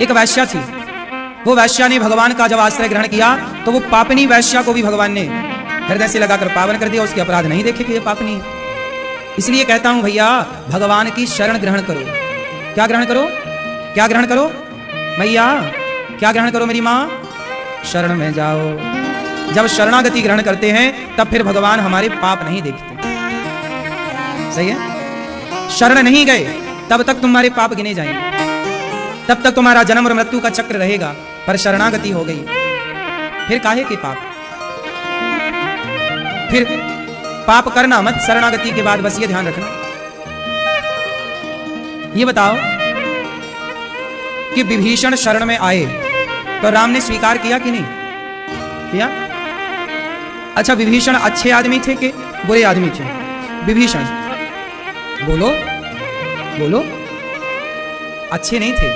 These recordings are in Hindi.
एक वैश्या थी। वो वैश्या ने भगवान का जब आश्रय ग्रहण किया तो वो पापनी वैश्या को भी भगवान ने हृदय से लगाकर पावन कर दिया। उसके अपराध नहीं देखे कि ये पापनी है। इसलिए कहता हूं भैया, भगवान की शरण ग्रहण करो। क्या ग्रहण करो? क्या ग्रहण करो भैया? क्या ग्रहण करो मेरी माँ? शरण में जाओ। जब शरणागति ग्रहण करते हैं तब फिर भगवान हमारे पाप नहीं देखते। सही है? शरण नहीं गए तब तक तुम्हारे पाप गिने जाएंगे, तब तक तुम्हारा जन्म और मृत्यु का चक्र रहेगा। पर शरणागति हो गई फिर काहे के पाप? फिर पाप करना मत शरणागति के बाद, बस ये ध्यान रखना। ये बताओ कि विभीषण शरण में आए तो राम ने स्वीकार किया कि नहीं किया? अच्छा, विभीषण अच्छे आदमी थे कि बुरे आदमी थे? विभीषण बोलो बोलो, अच्छे नहीं थे।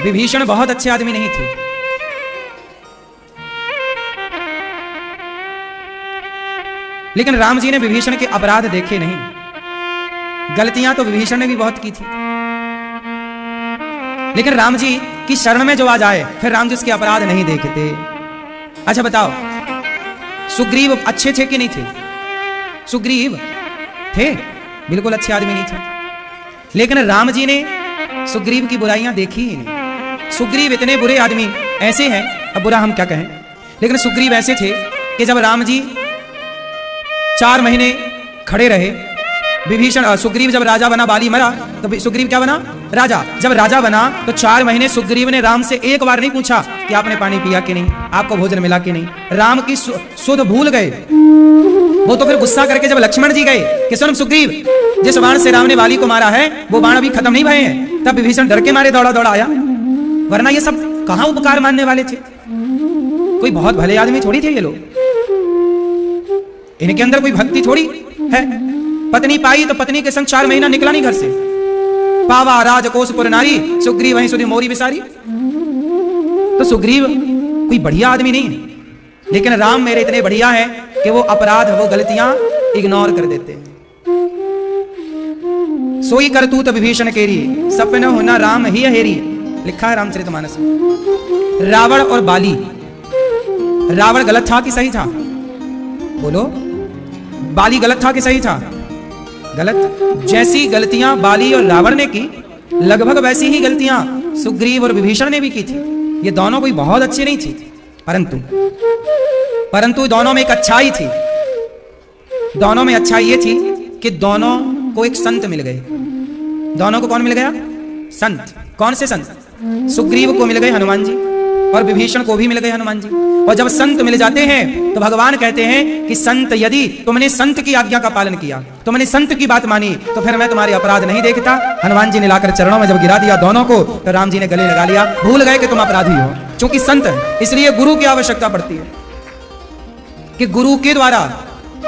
विभीषण बहुत अच्छे आदमी नहीं थे। लेकिन राम जी ने विभीषण के अपराध देखे नहीं। गलतियां तो विभीषण ने भी बहुत की थी, लेकिन राम जी की शरण में जो आ जाए फिर राम जी उसके अपराध नहीं देखते। अच्छा बताओ, सुग्रीव अच्छे थे कि नहीं थे? सुग्रीव थे, बिल्कुल अच्छे आदमी नहीं थे। लेकिन राम जी ने सुग्रीव की बुराइयां देखी ही नहीं। सुग्रीव इतने बुरे आदमी ऐसे हैं, अब बुरा हम क्या कहें, लेकिन सुग्रीव ऐसे थे कि जब राम जी 4 महीने खड़े रहे, विभीषण सुग्रीव जब राजा बना, बाली मरा तो सुग्रीव क्या बना? राजा। जब राजा बना तो 4 महीने सुग्रीव ने राम से एक बार नहीं पूछा कि आपने पानी पिया कि नहीं, आपको भोजन मिला कि नहीं। राम की सुध भूल गए वो। तो फिर गुस्सा करके जब लक्ष्मण जी गए कि सुन सुग्रीव, जिस बाण से राम ने बाली को मारा है वो बाण अभी खत्म नहीं भये हैं, तब विभीषण डर के मारे दौड़ा दौड़ा आया। वरना ये सब कहां उपकार मानने वाले थे? कोई बहुत भले आदमी थोड़ी थे ये लोग। इनके अंदर कोई भक्ति थोड़ी है। पत्नी पाई तो पत्नी के संग 4 महीना निकला नहीं घर से। पावा राजकोषपुर नारी, सुग्रीव वहीं सुधी मोरी बिसारी। तो सुग्रीव कोई बढ़िया आदमी नहीं है, लेकिन राम मेरे इतने बढ़िया है कि वो अपराध, वो गलतियां इग्नोर कर देते हैं। सोई करतूत विभीषण केरी, सपन होना राम ही हेरी, लिखा है रामचरितमानस में। रावण और बाली, रावण गलत था कि सही था? बोलो, बाली गलत था कि सही था? गलत। जैसी गलतियां बाली और रावण ने की, लगभग वैसी ही गलतियां सुग्रीव और विभीषण ने भी की थी। ये दोनों कोई बहुत अच्छे नहीं थे, परंतु दोनों में एक अच्छाई थी। दोनों में अच्छाई ये थी कि दोनों को एक संत मिल गए। दोनों को कौन मिल गया? संत। कौन से संत? सुग्रीव को मिल गए हनुमान जी, और विभीषण को भी मिल गए हनुमान जी। और जब संत मिल जाते हैं तो भगवान कहते हैं कि संत, यदि तुमने संत की आज्ञा का पालन किया, तुमने संत की बात मानी, तो फिर मैं तुम्हारे अपराध नहीं देखता। हनुमान जी ने लाकर चरणों में जब गिरा दिया दोनों को, तो राम जी ने गले लगा लिया। भूल गए कि तुम अपराधी हो, क्योंकि संत है। इसलिए गुरु की आवश्यकता पड़ती है कि गुरु के द्वारा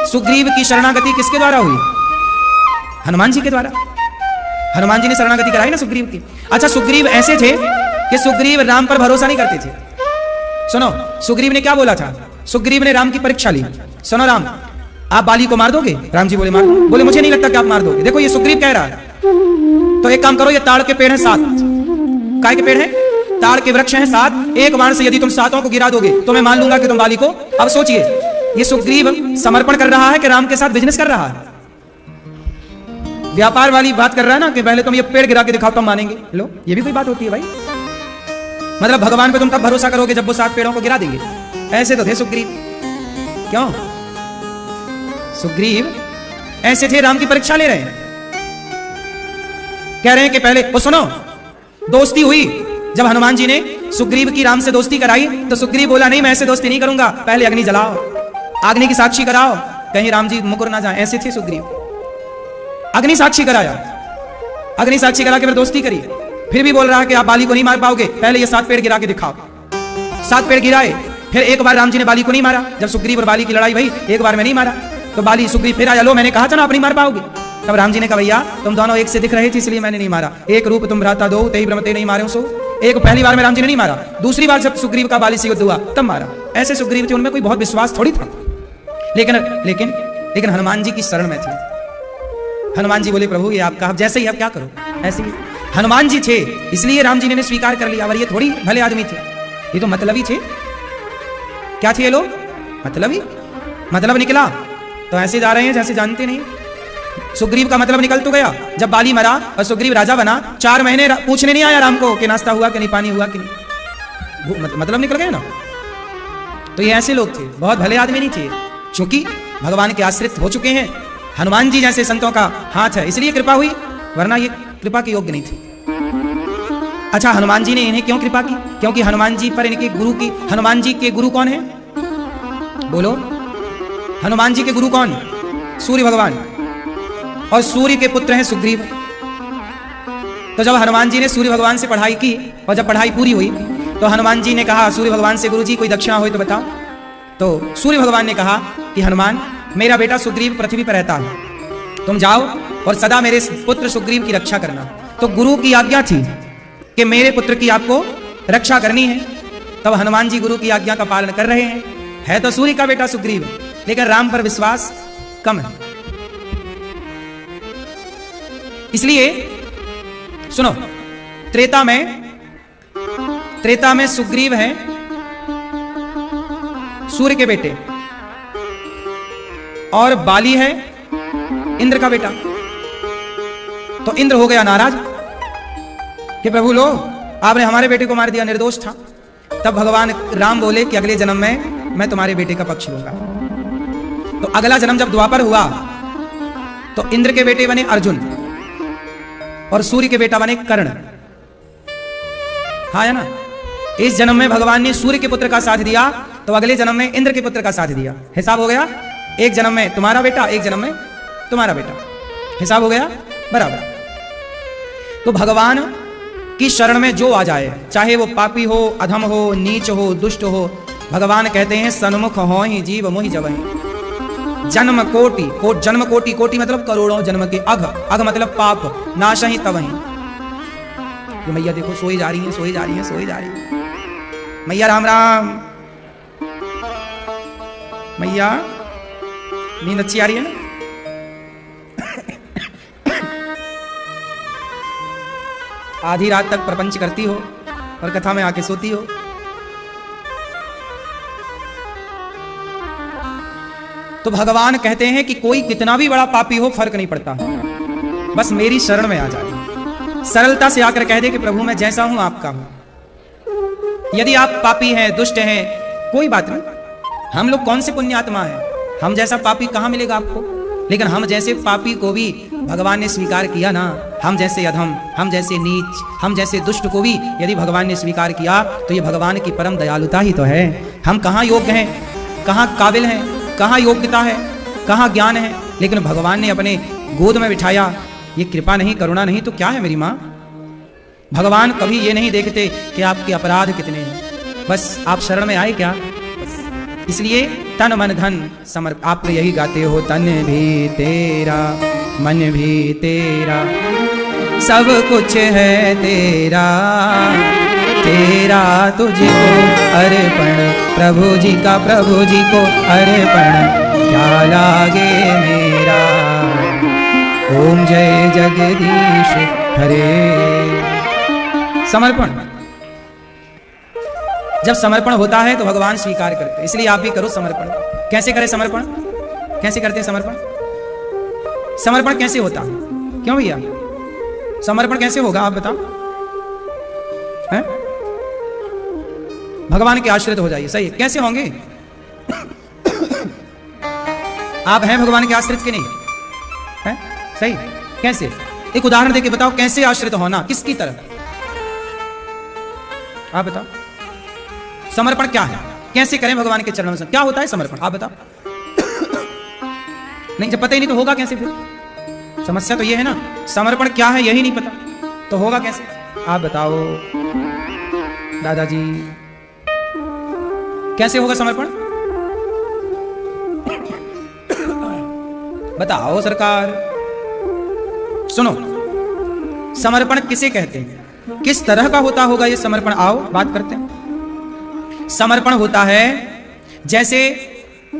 सुग्रीव की शरणागति किसके द्वारा हुई? हनुमान जी के द्वारा। हनुमान जी ने शरणागति कराई ना सुग्रीव की। अच्छा, सुग्रीव ऐसे थे कि सुग्रीव राम पर भरोसा नहीं करते थे। सुनो, सुग्रीव ने क्या बोला था? सुग्रीव ने राम की परीक्षा ली। सुनो राम, आप बाली को मार दोगे? राम जी बोले मार। बोले मुझे नहीं लगता कि आप मार दोगे। देखो ये सुग्रीव कह रहा है, तो एक काम करो, ये ताड़ के पेड़ हैं 7। काय के पेड़ हैं? ताड़ के वृक्ष हैं 7। एक बाण से यदि तुम 7 को गिरा दोगे तो मैं मान लूंगा कि तुम बाली को। अब सोचिए, ये सुग्रीव समर्पण कर रहा है कि राम के साथ बिजनेस कर रहा है? व्यापार वाली बात कर रहा है ना, कि पहले तुम ये पेड़ गिरा के दिखाओ तब मानेंगे। लो, ये भी कोई बात होती है भाई? मतलब भगवान पे तुम तब भरोसा करोगे जब वो 7 पेड़ों को गिरा देंगे। ऐसे तो थे सुग्रीव। क्यों? सुग्रीव ऐसे थे, राम की परीक्षा ले रहे हैं। कह रहे हैं कि पहले वो सुनो, दोस्ती हुई। जब हनुमान जी ने सुग्रीव की राम से दोस्ती कराई तो सुग्रीव बोला नहीं, मैं ऐसे दोस्ती नहीं करूंगा, पहले अग्नि जलाओ, अग्नि की साक्षी कराओ, कहीं राम जी मुकर ना जाए। ऐसे थे सुग्रीव। अग्नि साक्षी कराया, अग्नि साक्षी करा के फिर दोस्ती करी। फिर भी बोल रहा है कि आप बाली को नहीं मार पाओगे, पहले ये 7 पेड़ गिरा के दिखाओ। 7 पेड़ गिराए, फिर एक बार राम जी ने बाली को नहीं मारा। जब सुग्रीव और बाली की लड़ाई भई, एक बार में नहीं मारा, तो बाली सुग्रीव फिर आया, लो मैंने कहा था ना आप नहीं मार पाओगे। तब राम जी ने कहा भैया तुम दोनों एक से दिख रहे थे इसलिए मैंने नहीं मारा। एक रूप तुम भ्राता दो, तेई ब्रह्मते नहीं मारे सो। एक पहली बार में राम जी ने नहीं मारा, दूसरी बार जब सुग्रीव का बाली से युद्ध हुआ तब मारा। ऐसे सुग्रीव थे, उनमें कोई बहुत विश्वास थोड़ी था। लेकिन हनुमान जी की शरण में थे। हनुमान जी बोले प्रभु ये आपका, जैसे ही आप क्या करो ऐसे ही। हनुमान जी थे इसलिए राम जी ने स्वीकार कर लिया, और ये थोड़ी भले आदमी थे, ये तो मतलबी थे। क्या थे ये लोग? मतलब निकला तो ऐसे जा रहे हैं जैसे जानते नहीं। सुग्रीव का मतलब निकल तो गया, जब बाली मरा और सुग्रीव राजा बना, 4 महीने पूछने नहीं आया राम को कि नाश्ता हुआ कि नहीं, पानी हुआ कि नहीं, मतलब निकल गया ना। तो ये ऐसे लोग थे, बहुत भले आदमी नहीं थे, क्योंकि भगवान के आश्रित हो चुके हैं। हनुमान जी जैसे संतों का हाथ है इसलिए कृपा हुई, वरना ये कृपा के योग्य नहीं थे। अच्छा, हनुमान जी ने इन्हें क्यों कृपा की? क्योंकि हनुमान जी पर इनके गुरु की, हनुमान जी के गुरु कौन है? बोलो, हनुमान जी के गुरु कौन? सूर्य भगवान, और सूर्य के पुत्र हैं सुग्रीव। तो जब हनुमान जी ने सूर्य भगवान से पढ़ाई की और जब पढ़ाई पूरी हुई तो हनुमान जी ने कहा सूर्य भगवान से, गुरु जी कोई दक्षिणा हो तो बताओ। तो सूर्य भगवान ने कहा कि हनुमान, मेरा बेटा सुग्रीव पृथ्वी पर रहता है, तुम जाओ और सदा मेरे पुत्र सुग्रीव की रक्षा करना। तो गुरु की आज्ञा थी कि मेरे पुत्र की आपको रक्षा करनी है। तब हनुमान जी गुरु की आज्ञा का पालन कर रहे हैं। है तो सूर्य का बेटा सुग्रीव, लेकिन राम पर विश्वास कम है। इसलिए सुनो, त्रेता में सुग्रीव है सूर्य के बेटे, और बाली है इंद्र का बेटा। तो इंद्र हो गया नाराज कि प्रभु लो, आपने हमारे बेटे को मार दिया, निर्दोष था। तब भगवान राम बोले कि अगले जन्म में मैं तुम्हारे बेटे का पक्ष लूंगा। तो अगला जन्म जब द्वापर हुआ तो इंद्र के बेटे बने अर्जुन और सूर्य के बेटा बने कर्ण। हाँ है ना? इस जन्म में भगवान ने सूर्य के पुत्र का साथ दिया, तो अगले जन्म में इंद्र के पुत्र का साथ दिया। हिसाब हो गया, एक जन्म में तुम्हारा बेटा, एक जन्म में तुम्हारा बेटा, हिसाब हो गया बराबर। तो भगवान की शरण में जो आ जाए, चाहे वो पापी हो, अधम हो, नीच हो, दुष्ट हो, भगवान कहते हैं सन्मुख हो ही जीव मोहि जवहि। जन्म कोटि, कोटि मतलब करोड़ों जन्म के, अघ मतलब पाप, नाश ही तवहि। ये मैया देखो सोई जा रही है। मैया राम राम। मैया नींद अच्छी आ रही है ना? आधी रात तक प्रपंच करती हो और कथा में आके सोती हो। तो भगवान कहते हैं कि कोई कितना भी बड़ा पापी हो फर्क नहीं पड़ता, बस मेरी शरण में आ जाए, सरलता से आकर कह दे कि प्रभु मैं जैसा हूं आपका हूं। यदि आप पापी हैं, दुष्ट हैं, कोई बात नहीं, हम लोग कौन से पुण्य आत्मा है, हम जैसा पापी कहां मिलेगा आपको। लेकिन हम जैसे पापी को भी भगवान ने स्वीकार किया ना, हम जैसे अधम, हम जैसे नीच, हम जैसे दुष्ट को भी यदि भगवान ने स्वीकार किया तो ये भगवान की परम दयालुता ही तो है। हम कहाँ योग्य हैं, कहाँ काबिल हैं, कहाँ योग्यता है, कहाँ ज्ञान है, लेकिन भगवान ने अपने गोद में बिठाया। ये कृपा नहीं, करुणा नहीं तो क्या है मेरी माँ? भगवान कभी ये नहीं देखते कि आपके अपराध कितने हैं, बस आप शरण में आए क्या। इसलिए तन मन धन समर्प, आप यही गाते हो, तन भी तेरा मन भी तेरा सब कुछ है तेरा, तेरा तुझको अर्पण, प्रभु जी का प्रभु जी को अर्पण, क्या लागे मेरा। ओम जय जगदीश हरे। समर्पण, जब समर्पण होता है तो भगवान स्वीकार करते हैं। इसलिए आप भी करो समर्पण। कैसे करें समर्पण? कैसे करते हैं समर्पण? समर्पण कैसे होता है? क्यों भैया समर्पण कैसे होगा आप बताओ? हैं? भगवान के आश्रित हो जाइए। सही, कैसे होंगे? आप हैं भगवान के आश्रित के नहीं हैं? सही, कैसे? एक उदाहरण देके बताओ कैसे आश्रित होना, किसकी तरफ? आप बताओ समर्पण क्या है, कैसे करें भगवान के चरणों में? क्या होता है समर्पण, आप बताओ। नहीं, जब पता ही नहीं तो होगा कैसे? फिर समस्या तो ये है ना, समर्पण क्या है यही नहीं पता तो होगा कैसे? आप बताओ दादाजी, कैसे होगा समर्पण? बताओ सरकार। सुनो, समर्पण किसे कहते हैं, किस तरह का होता होगा ये समर्पण? आओ बात करते हैं। समर्पण होता है जैसे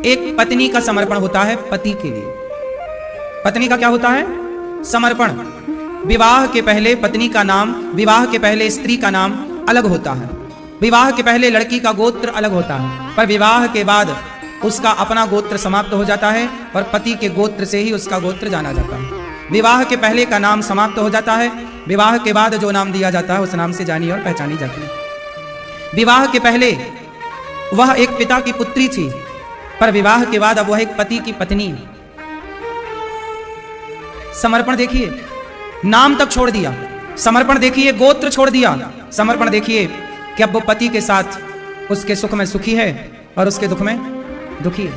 एक पत्नी का समर्पण होता है पति के लिए। पत्नी का क्या होता है? समर्पण। विवाह के पहले पत्नी का नाम, विवाह के पहले स्त्री का नाम अलग होता है। विवाह के पहले लड़की का गोत्र अलग होता है, पर विवाह के बाद उसका अपना गोत्र समाप्त हो जाता है और पति के गोत्र से ही उसका गोत्र जाना जाता है। विवाह के पहले का नाम समाप्त हो जाता है, विवाह के बाद जो नाम दिया जाता है उस नाम से जानी और पहचानी जाती है। विवाह के पहले वह एक पिता की पुत्री थी, पर विवाह के बाद अब वह एक पति की पत्नी है। समर्पण देखिए, नाम तक छोड़ दिया। समर्पण देखिए, गोत्र छोड़ दिया। समर्पण देखिए कि अब वो पति के साथ उसके सुख में सुखी है और उसके दुख में दुखी है।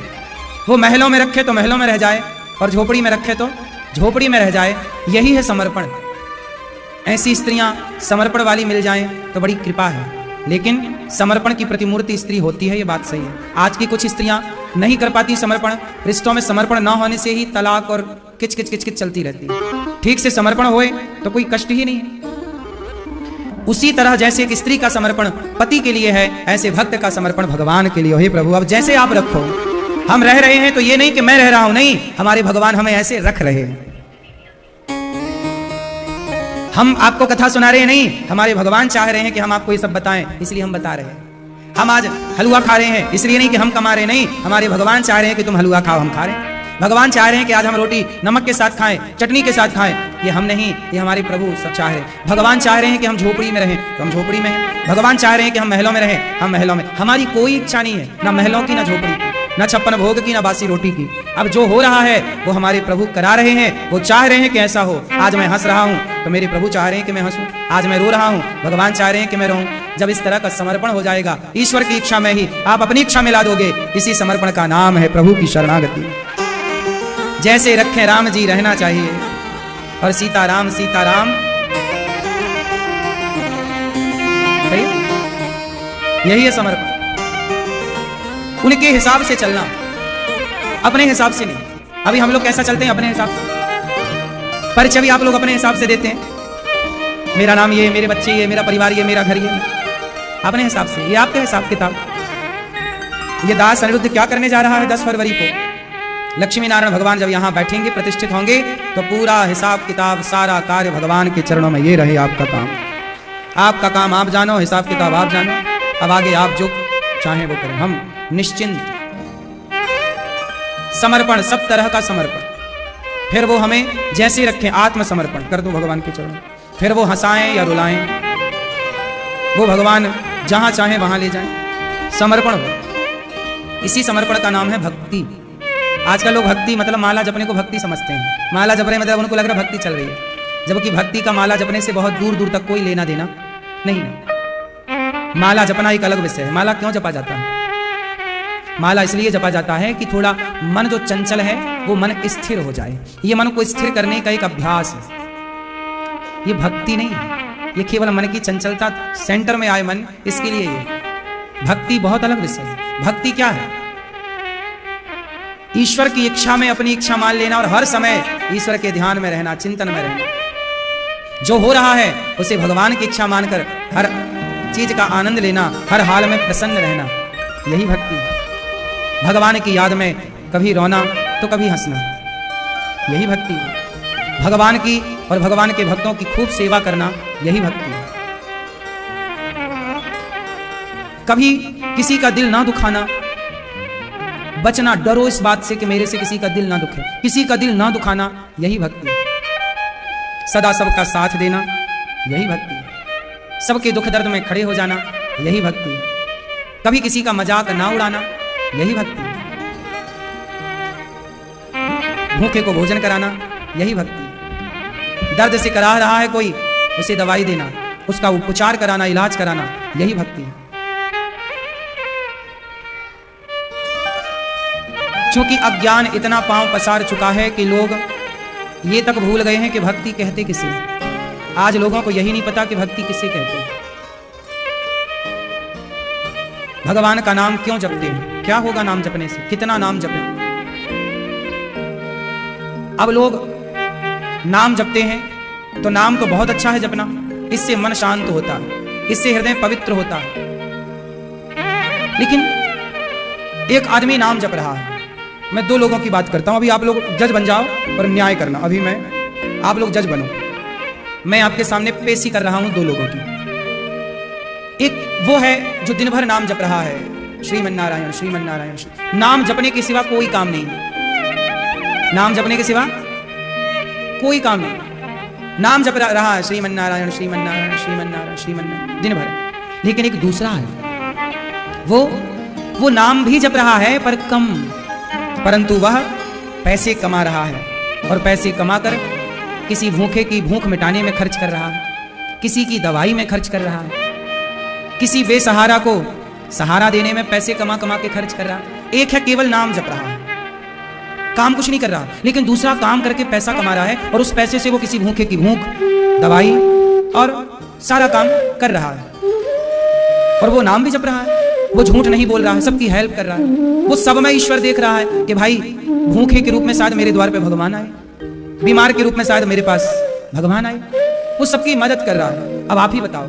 वो महलों में रखे तो महलों में रह जाए और झोपड़ी में रखे तो झोपड़ी में रह जाए। यही है समर्पण। ऐसी स्त्रियां समर्पण वाली मिल जाएं तो बड़ी कृपा है, लेकिन समर्पण की प्रतिमूर्ति स्त्री होती है, ये बात सही है। आज की कुछ स्त्रियां नहीं कर पाती समर्पण, रिश्तों में समर्पण न होने से ही तलाक और किच किच किच किच चलती रहती है। ठीक से समर्पण होए तो कोई कष्ट ही नहीं है। उसी तरह जैसे एक स्त्री का समर्पण पति के लिए है, ऐसे भक्त का समर्पण भगवान के लिए हो। हे प्रभु, अब जैसे आप रखो। हम रह रहे हैं तो ये नहीं कि मैं रह रहा हूं, नहीं, हमारे भगवान हमें ऐसे रख रहे हैं। हम आपको कथा सुना रहे हैं, नहीं, हमारे भगवान चाह रहे हैं कि हम आपको ये सब बताएं, इसलिए हम बता रहे हैं। हम आज हलवा खा रहे हैं, इसलिए नहीं कि हम कमा रहे, नहीं, हमारे भगवान चाह रहे हैं कि तुम हलवा खाओ, हम खा रहे हैं। भगवान चाह रहे हैं कि आज हम रोटी नमक के साथ खाएं, चटनी के साथ खाएं, ये हम नहीं, ये हमारे प्रभु सब चाह रहे हैं। भगवान चाह रहे हैं कि हम झोपड़ी में रहें तो हम झोपड़ी में हैं। भगवान चाह रहे हैं कि हम महलों में रहें, हम महलों में। हमारी कोई इच्छा नहीं है, ना महलों की, ना झोपड़ी की, ना छप्पन भोग की, ना बासी रोटी की। अब जो हो रहा है वो हमारे प्रभु करा रहे हैं। वो चाह रहे हैं कि ऐसा हो। आज मैं हंस रहा हूं तो मेरे प्रभु चाह रहे हैं कि मैं हंसूं। आज मैं रो रहा हूं, भगवान चाह रहे हैं कि मैं रोऊं। जब इस तरह का समर्पण हो जाएगा, ईश्वर की इच्छा में ही आप अपनी इच्छा मिला दोगे। इसी समर्पण का नाम है प्रभु की शरणागति। जैसे रखें राम जी रहना चाहिए और सीताराम सीताराम, यही है समर्पण। उनके हिसाब से चलना, अपने हिसाब से नहीं। अभी हम लोग कैसा चलते हैं? अपने हिसाब से। परिचय भी आप लोग अपने हिसाब से देते हैं। मेरा नाम ये, मेरे बच्चे ये, मेरा परिवार ये, मेरा घर ये, अपने हिसाब से। ये आपके हिसाब किताब। ये दास अनिरुद्ध क्या करने जा रहा है 10 फरवरी को? लक्ष्मी नारायण भगवान जब यहाँ बैठेंगे, प्रतिष्ठित होंगे, तो पूरा हिसाब किताब, सारा कार्य भगवान के चरणों में। ये रहे आपका काम। आपका काम आप जानो, हिसाब किताब आप जानो। अब आगे आप जो चाहें वो करें। हम निश्चिंत समर्पण, सब तरह का समर्पण। फिर वो हमें जैसे रखें, आत्मसमर्पण कर दो भगवान के चरणों। फिर वो हंसाएं या रुलाएं, वो भगवान जहां चाहें वहां ले जाएं। समर्पण हो। इसी समर्पण का नाम है भक्ति। आजकल लोग भक्ति मतलब माला जपने को भक्ति समझते हैं। माला जप रहे मतलब उनको लग रहा है भक्ति चल रही है, जबकि भक्ति का माला जपने से बहुत दूर दूर तक कोई लेना देना नहीं। माला जपना एक अलग विषय है। माला क्यों जपा जाता है? माला इसलिए जपा जाता है कि थोड़ा मन जो चंचल है वो मन स्थिर हो जाए। ये मन को स्थिर करने का एक अभ्यास है। ये भक्ति नहीं है, ये केवल मन की चंचलता सेंटर में आए मन, इसके लिए ये भक्ति बहुत अलग विषय है। भक्ति क्या है? ईश्वर की इच्छा में अपनी इच्छा मान लेना और हर समय ईश्वर के ध्यान में रहना, चिंतन में रहना। जो हो रहा है उसे भगवान की इच्छा मानकर हर चीज का आनंद लेना, हर हाल में प्रसन्न रहना, यही भक्ति है। भगवान की याद में कभी रोना तो कभी हंसना, यही भक्ति है। भगवान की और भगवान के भक्तों की खूब सेवा करना, यही भक्ति है। कभी किसी का दिल ना दुखाना, बचना, डरो इस बात से कि मेरे से किसी का दिल ना दुखे, किसी का दिल ना दुखाना, यही भक्ति है। सदा सबका साथ देना, यही भक्ति है। सबके दुख दर्द में खड़े हो जाना, यही भक्ति है। कभी किसी का मजाक ना उड़ाना, यही भक्ति है। भूखे को भोजन कराना, यही भक्ति है। दर्द से करा रहा है कोई, उसे दवाई देना, उसका उपचार कराना, इलाज कराना, यही भक्ति है। क्योंकि अज्ञान इतना पांव पसार चुका है कि लोग ये तक भूल गए हैं कि भक्ति कहते किसे। आज लोगों को यही नहीं पता कि भक्ति किसे कहते हैं। भगवान का नाम क्यों जपते हैं? क्या होगा नाम जपने से? कितना नाम जपें? अब लोग नाम जपते हैं तो नाम तो बहुत अच्छा है जपना, इससे मन शांत होता है, इससे हृदय पवित्र होता है। लेकिन एक आदमी नाम जप रहा है। मैं 2 लोगों की बात करता हूं। अभी आप लोग जज बन जाओ और न्याय करना। अभी मैं, आप लोग जज बनो। मैं आपके सामने पेशी कर रहा हूं दो लोगों की। एक वो है जो दिन भर नाम जप रहा है, श्रीमन्नारायण श्रीमन्नारायण। नाम जपने के सिवा कोई काम नहीं, नाम जपने के सिवा कोई काम नहीं। नाम जप रहा है श्रीमन्नारायण श्रीमन्नारायण श्रीमन्नारायण श्रीमन्नारायण दिन भर। लेकिन एक दूसरा है, वो नाम भी जप रहा है पर कम, परंतु वह पैसे कमा रहा है और पैसे कमाकर किसी भूखे की भूख मिटाने में खर्च कर रहा है, किसी की दवाई में खर्च कर रहा है, किसी बेसहारा को सहारा देने में पैसे कमा कमा के खर्च कर रहा है। एक है केवल नाम जप रहा है, काम कुछ नहीं कर रहा, लेकिन दूसरा काम करके पैसा कमा रहा है और उस पैसे से वो किसी भूखे की भूख, दवाई और सारा काम कर रहा है। और वो नाम भी जप रहा है, वो झूठ नहीं बोल रहा है, सबकी हेल्प कर रहा है, वो सब में ईश्वर देख रहा है कि भाई भूखे के रूप में शायद मेरे द्वार पे भगवान आए, बीमार के रूप में शायद मेरे पास भगवान आए, वो सबकी मदद कर रहा है। अब आप ही बताओ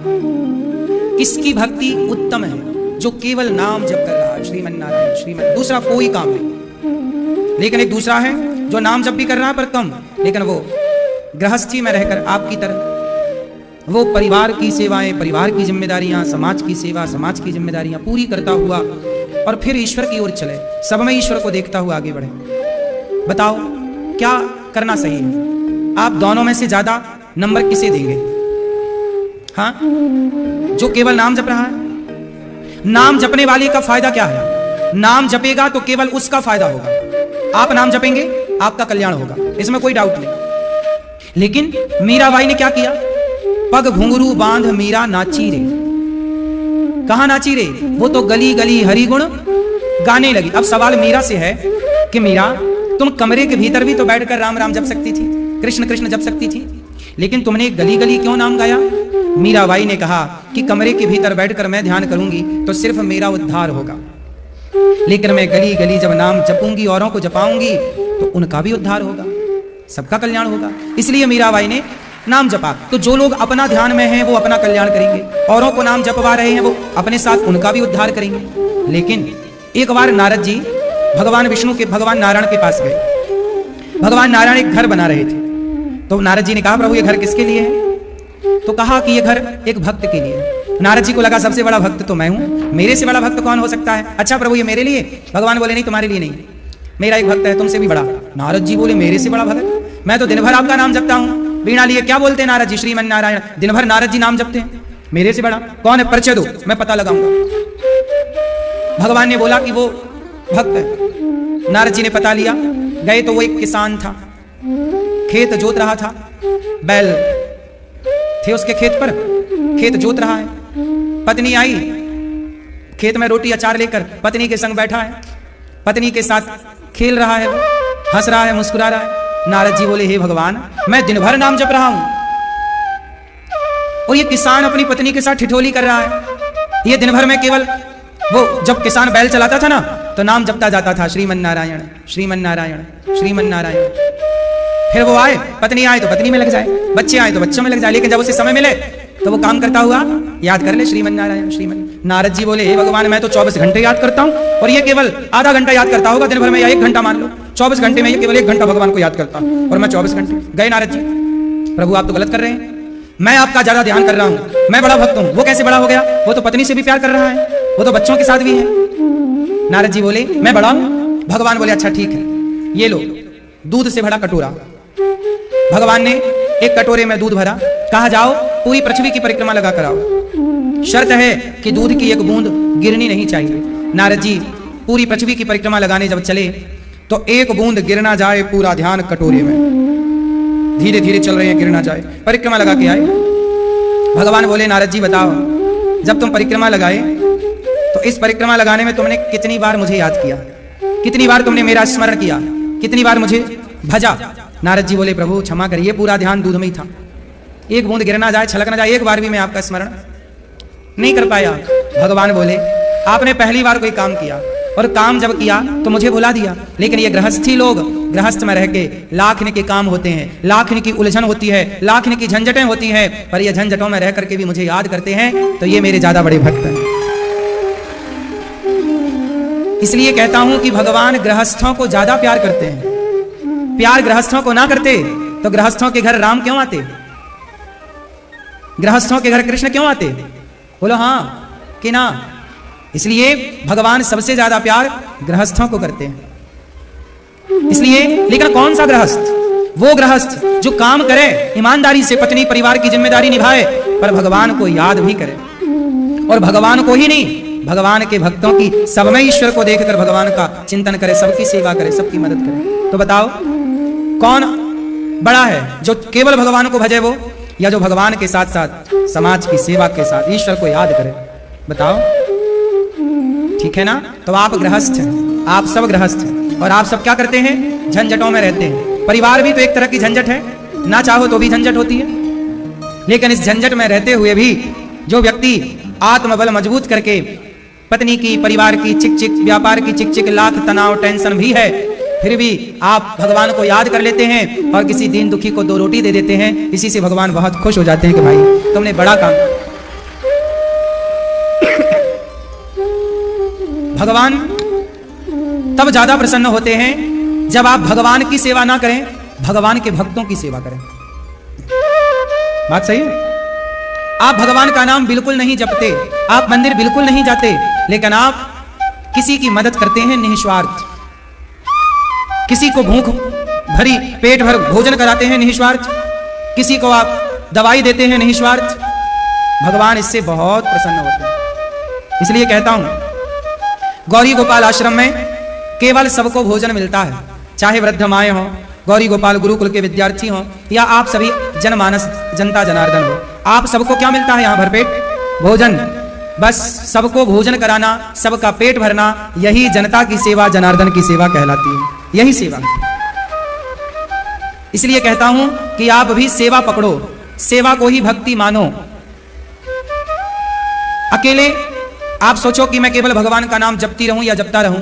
किसकी भक्ति उत्तम है? जो केवल नाम जप कर रहा है श्रीमन्नारायण श्रीमन, दूसरा कोई काम नहीं। लेकिन एक दूसरा है जो नाम जप भी कर रहा है पर कम, लेकिन वो गृहस्थी में रहकर आपकी तरह वो परिवार की सेवाएं, परिवार की जिम्मेदारियां, समाज की सेवा, समाज की जिम्मेदारियां पूरी करता हुआ और फिर ईश्वर की ओर चले, सब में ईश्वर को देखता हुआ आगे बढ़े। बताओ क्या करना सही है? आप दोनों में से ज्यादा नंबर किसे देंगे? हाँ, जो केवल नाम जप रहा है। नाम जपने वाले का फायदा क्या है? नाम जपेगा तो केवल उसका फायदा होगा, आप नाम जपेंगे आपका कल्याण होगा, इसमें कोई डाउट नहीं। लेकिन मीराबाई ने क्या किया? पग घुंघरू बांध मीरा नाची रे। कहां नाची रे? वो तो गली गली हरि गुण गाने लगी। अब सवाल मीरा से है कि मीरा तुम कमरे के भीतर भी तो बैठकर राम राम जप सकती थी, कृष्ण कृष्ण जप सकती थी, लेकिन तुमने गली गली क्यों नाम गाया? मीराबाई ने कहा कि कमरे के भीतर बैठकर मैं ध्यान करूंगी तो सिर्फ मेरा उद्धार होगा, लेकिन मैं गली गली जब नाम जपूंगी, औरों को जपाऊंगी तो उनका भी उद्धार होगा, सबका कल्याण होगा। इसलिए मीराबाई ने नाम जपा। तो जो लोग अपना ध्यान में हैं वो अपना कल्याण करेंगे, औरों को नाम जपवा रहे हैं वो अपने साथ उनका भी उद्धार करेंगे। लेकिन एक बार नारद जी भगवान विष्णु के भगवान नारायण के पास गए। भगवान नारायण एक घर बना रहे थे, तो नारद जी ने कहा प्रभु ये घर किसके लिए है? तो कहा कि ये घर एक भक्त के लिए है। नारद जी को लगा सबसे बड़ा भक्त तो मैं हूं, मेरे से बड़ा भक्त कौन हो सकता है? अच्छा प्रभु ये मेरे लिए? भगवान बोले नहीं, तुम्हारे लिए नहीं, मेरा एक भक्त है तुमसे भी बड़ा। नारद जी बोले मेरे से बड़ा भक्त? मैं तो दिन भर आपका नाम जपता हूं, वीणा लिए क्या बोलते हैं नारद जी? श्रीमन्नारायण। दिन भर नारद जी नाम जपते हैं, मेरे से बड़ा कौन है? परिचय दो, मैं पता लगाऊंगा। भगवान ने बोला कि वो भक्त है। नारद जी ने पता लिया, गए तो वो एक किसान था, खेत जोत रहा था, बैल थे उसके खेत पर, खेत जोत रहा है। पत्नी आई खेत में रोटी अचार लेकर, पत्नी के संग बैठा है, पत्नी के साथ खेल रहा है, वो हंस रहा है, मुस्कुरा रहा है। नारद जी बोले हे भगवान मैं दिन भर नाम जप रहा हूं और ये किसान अपनी पत्नी के साथ ठिठोली कर रहा है। ये दिन भर में केवल वो जब किसान बैल चलाता था ना तो नाम जपता जाता था श्रीमन्नारायण श्रीमन्नारायण श्रीमन्नारायण। फिर वो आए, पत्नी आए तो पत्नी में लग जाए, बच्चे आए तो बच्चों में लग जाए, लेकिन जब उसे समय मिले तो वो काम करता हुआ याद कर ले श्रीमन्नारायण श्रीमन। नारद जी बोले हे भगवान मैं तो 24 घंटे याद करता हूं और ये केवल आधा घंटा याद करता होगा दिन भर में, या 1 घंटा मान लो, 24 घंटे में ये केवल 1 घंटा भगवान को याद करता और मैं 24 घंटे। गए नारद जी, प्रभु आप तो गलत कर रहे हैं, मैं आपका ज्यादा ध्यान कर रहा हूं, मैं बड़ा भक्त हूं। वो कैसे बड़ा हो गया? वो तो पत्नी से भी प्यार कर रहा है, वो तो बच्चों के साथ भी है। नारद जी बोले मैं बड़ा हूं। भगवान बोले अच्छा ठीक है, ये लो दूध से भरा कटोरा। भगवान ने एक कटोरे में दूध भरा, कहा जाओ पूरी पृथ्वी की परिक्रमा लगा कर आओ, शर्त है कि दूध की एक बूंद गिरनी नहीं चाहिए। नारद जी पूरी पृथ्वी की परिक्रमा लगाने जब चले तो एक बूंद गिर ना जाए, पूरा ध्यान कटोरे में, धीरे धीरे चल रहे हैं गिर ना जाए, परिक्रमा लगा के आए। भगवान बोले नारद जी बताओ जब तुम परिक्रमा लगाए तो इस परिक्रमा लगाने में तुमने कितनी बार मुझे याद किया, कितनी बार तुमने मेरा स्मरण किया, कितनी बार मुझे भजा? नारद जी बोले प्रभु क्षमा करिए, पूरा ध्यान दूध में ही था, एक बूंद गिर ना जाए, छलक ना जाए, एक बार भी मैं आपका स्मरण नहीं कर पाया। भगवान बोले आपने पहली बार कोई काम किया और काम जब किया तो मुझे भुला दिया, लेकिन ये गृहस्थी लोग गृहस्थ में रह के लाखने के काम होते हैं, लाखने की उलझन होती है, लाखने की झंझटें होती हैं, पर ये झंझटों में रह करके भी मुझे याद करते हैं, तो ये मेरे ज्यादा बड़े भक्त हैं। इसलिए कहता हूं कि भगवान गृहस्थों को ज्यादा प्यार करते हैं। प्यार गृहस्थों को ना करते तो गृहस्थों के घर राम क्यों आते? गृहस्थों के घर कृष्ण क्यों आते? बोलो हाँ कि ना? इसलिए भगवान सबसे ज्यादा प्यार गृहस्थों को करते हैं। इसलिए, लेकिन कौन सा गृहस्थ? वो गृहस्थ जो काम करे, ईमानदारी से पत्नी परिवार की जिम्मेदारी निभाए, पर भगवान को याद भी करे। और भगवान को ही नहीं, भगवान के भक्तों की, सब में ईश्वर को देखकर भगवान का चिंतन करे, सबकी सेवा करे, सबकी मदद करे। तो बताओ कौन बड़ा है, जो केवल भगवान को भजे वो, या जो भगवान के साथ साथ समाज की सेवा के साथ ईश्वर को याद करे? बताओ, ठीक है ना? तो आप गृहस्थ हैं, आप सब गृहस्थ हैं, और आप सब क्या करते हैं? झंझटों में रहते हैं। परिवार भी तो एक तरह की झंझट है, ना चाहो तो भी झंझट होती है। लेकिन इस झंझट में रहते हुए भी जो व्यक्ति आत्मबल मजबूत करके, पत्नी की, परिवार की चिक चिक, व्यापार की चिक चिक, लाख तनाव टेंशन भी है, फिर भी आप भगवान को याद कर लेते हैं और किसी दीन दुखी को 2 रोटी दे देते हैं। इसी से भगवान बहुत खुश हो जाते हैं कि भाई तुमने बड़ा काम। भगवान तब ज्यादा प्रसन्न होते हैं जब आप भगवान की सेवा ना करें, भगवान के भक्तों की सेवा करें। बात सही है? आप भगवान का नाम बिल्कुल नहीं जपते, आप मंदिर बिल्कुल नहीं जाते, लेकिन आप किसी की मदद करते हैं निस्वार्थ, किसी को भूख भरी पेट भर भोजन कराते हैं निस्वार्थ, किसी को आप दवाई देते हैं निस्वार्थ, भगवान इससे बहुत प्रसन्न होते हैं। इसलिए कहता हूं, गौरी गोपाल आश्रम में केवल सबको भोजन मिलता है, चाहे वृद्ध माएँ हों, गौरी गोपाल गुरुकुल के विद्यार्थी हों, या आप सभी जनमानस जनता जनार्दन हो, आप सबको क्या मिलता है? यहाँ भरपेट भोजन। बस सबको भोजन कराना, सबका पेट भरना, यही जनता की सेवा, जनार्दन की सेवा कहलाती है, यही सेवा। इसलिए कहता हूं कि आप भी सेवा पकड़ो, सेवा को ही भक्ति मानो। अकेले आप सोचो कि मैं केवल भगवान का नाम जपती रहूं या जपता रहूं,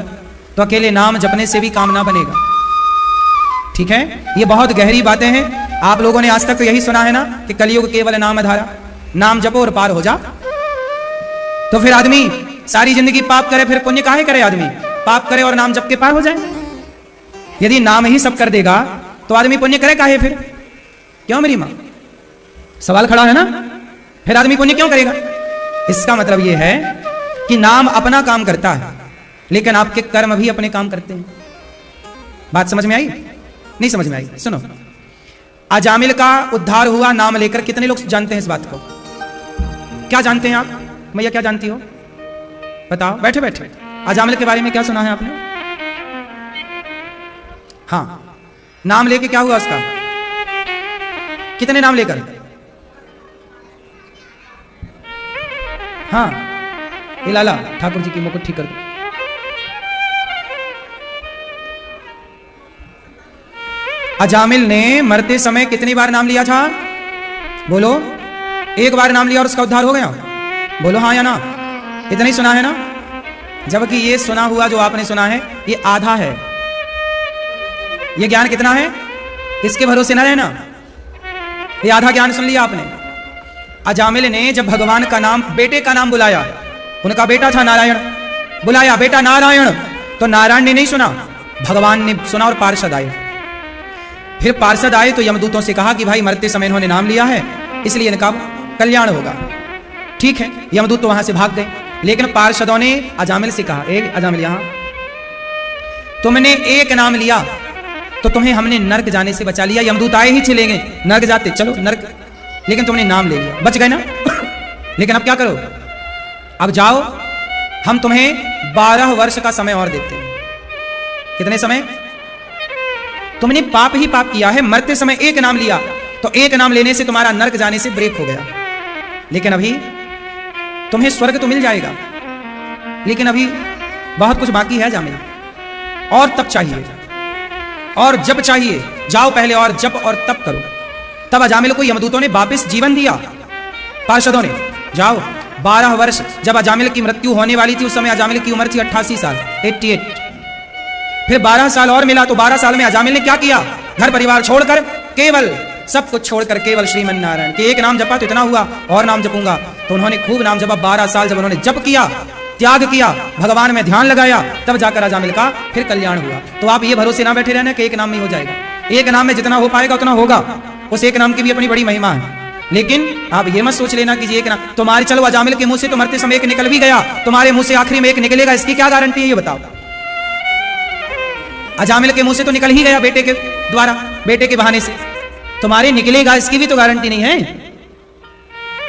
तो अकेले नाम जपने से भी काम ना बनेगा। ठीक है, ये बहुत गहरी बातें हैं। आप लोगों ने आज तक तो यही सुना है ना कि कलयुग केवल नाम धारा, नाम जपो और पार हो जा। तो फिर आदमी सारी जिंदगी पाप करे, फिर पुण्य काहे करे? आदमी पाप करे और नाम जप के पार हो जाए। यदि नाम ही सब कर देगा तो आदमी पुण्य करे काहे फिर? क्यों मेरी मां? सवाल खड़ा है ना, फिर आदमी पुण्य क्यों करेगा? इसका मतलब यह है कि नाम अपना काम करता है, लेकिन आपके कर्म भी अपने काम करते हैं। बात समझ में आई? नहीं समझ में आई? सुनो, अजामिल का उद्धार हुआ नाम लेकर। कितने लोग जानते हैं इस बात को? क्या जानते हैं आप? मैया क्या जानती हो? बताओ बैठे बैठे। अजामिल के बारे में क्या सुना है आपने? हाँ, नाम लेके क्या हुआ उसका? कितने नाम लेकर? हाँ, ये लाला ठाकुर जी की मुकुट ठीक कर दो। अजामिल ने मरते समय कितनी बार नाम लिया था? बोलो। एक बार नाम लिया और उसका उद्धार हो गया? बोलो हाँ या ना? इतना ही सुना है ना? जबकि ये सुना हुआ जो आपने सुना है ये आधा है। ये ज्ञान कितना है? इसके भरोसे न रहना। ये आधा ज्ञान सुन लिया आपने। अजामिल ने जब भगवान का नाम, बेटे का नाम बुलाया, उनका बेटा था नारायण, बुलाया बेटा नारायण, तो नारायण ने नहीं सुना, भगवान ने सुना और पार्षद आए। फिर पार्षद आए तो यमदूतों से कहा कि भाई मरते समय इन्होंने नाम लिया है, इसलिए इनका कल्याण होगा। ठीक है, यमदूत तो वहां से भाग गए, लेकिन पार्षदों ने अजामिल से कहा, एक अजामिल यहां, तुमने एक नाम लिया तो तुम्हें हमने नरक जाने से बचा लिया। यमदूत आए ही चलेंगे, नरक जाते, चलो नरक, लेकिन तुमने नाम ले लिया, बच गए ना। लेकिन अब क्या करो? अब जाओ, हम तुम्हें 12 वर्ष का समय और देते हैं। कितने समय? तुमने पाप ही पाप किया है, मरते समय एक नाम लिया, तो एक नाम लेने से तुम्हारा नरक जाने से ब्रेक हो गया। लेकिन अभी तुम्हें स्वर्ग तो मिल जाएगा, लेकिन अभी बहुत कुछ बाकी है जामिल, और तप चाहिए और जप चाहिए। जाओ पहले और जप और तप करो। तब अजामिल को यमदूतों ने वापस जीवन दिया, पार्षदों ने। जाओ 12 वर्ष, जब अजामिल की मृत्यु होने वाली थी उस समय अजामिल की उम्र थी 88 साल, 88। फिर 12 साल और मिला, तो 12 साल में अजामिल ने क्या किया? घर परिवार छोड़कर, केवल सब कुछ छोड़कर केवल श्रीमन नारायण के एक नाम जपा तो इतना हुआ, और नाम जपूंगा। तो उन्होंने खूब नाम जपा। 12 साल जब उन्होंने जप किया, त्याग किया, भगवान में ध्यान लगाया, तब जाकर अजामिल का फिर कल्याण हुआ। तो आप ये भरोसे ना बैठे रहना कि एक नाम में हो जाएगा। एक नाम में जितना हो पाएगा उतना होगा। उस एक नाम की भी अपनी बड़ी महिमा है। लेकिन आप ये मत सोच लेना कि ये ना तुम्हारे, चलो अजामिल के मुंह से तो मरते समय एक निकल भी गया, तुम्हारे मुंह से आखिरी में एक निकलेगा, इसकी क्या गारंटी है ये बताओ। अजामिल के मुंह से तो निकल ही गया बेटे के द्वारा, बेटे के बहाने से, तुम्हारे निकलेगा इसकी भी तो गारंटी नहीं है।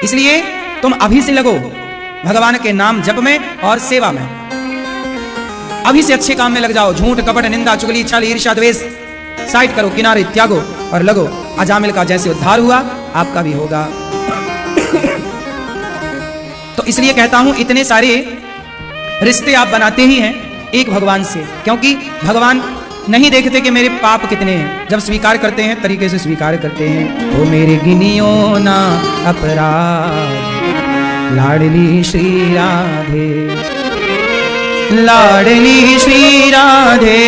इसलिए तुम अभी से लगो भगवान के नाम जप में और सेवा में, अभी से अच्छे काम में लग जाओ। झूठ कपट निंदा चुगली छल ईर्ष्या द्वेष साइड करो, किनारे त्यागो और लगो। अजामिल का जैसे उद्धार हुआ आपका भी होगा। तो इसलिए कहता हूं इतने सारे रिश्ते आप बनाते ही हैं एक भगवान से, क्योंकि भगवान नहीं देखते कि मेरे पाप कितने हैं, जब स्वीकार करते हैं तरीके से स्वीकार करते हैं। ओ मेरे गिनियो ना अपराध लाडली श्री राधे, लाडली श्री राधे,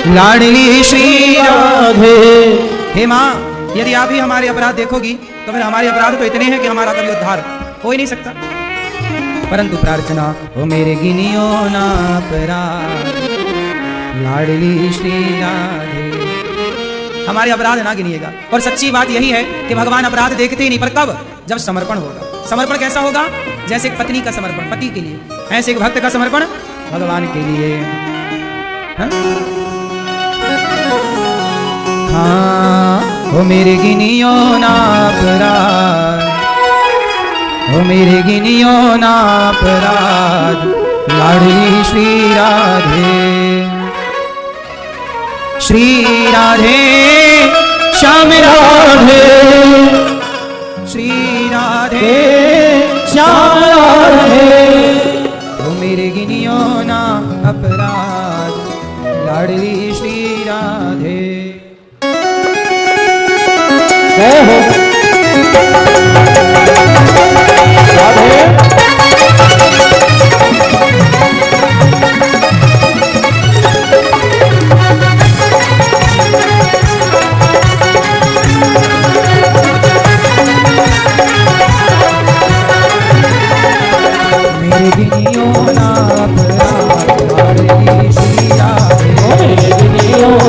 लाडली श्री राधे। हे माँ, यदि आप ही हमारे अपराध देखोगी तो फिर हमारे अपराध तो इतने हैं कि हमारा कभी उद्धार हो ही नहीं सकता। परंतु प्रार्थना हो मेरे गिनियो ना अपराध लाडली श्री राधे, हमारे अपराध ना गिनिएगा। और सच्ची बात यही है कि भगवान अपराध देखते ही नहीं, पर कब? जब समर्पण होगा। समर्पण कैसा होगा? जैसे एक पत्नी का समर्पण पति के लिए, ऐसे एक भक्त का समर्पण भगवान के लिए। हाँ हो मेरे गिनियो ना अपराध, हो मेरे गिनियो ना अपराध लाडली श्री राधे, श्री राधे श्याम राधे, श्री राधे श्याम राधे। तो मेरे गिनियो ना अपराध लाडली श्री राधे। मेरे गिनियो ना अपराध लाडली श्री राधे, मेरे गिनियो ना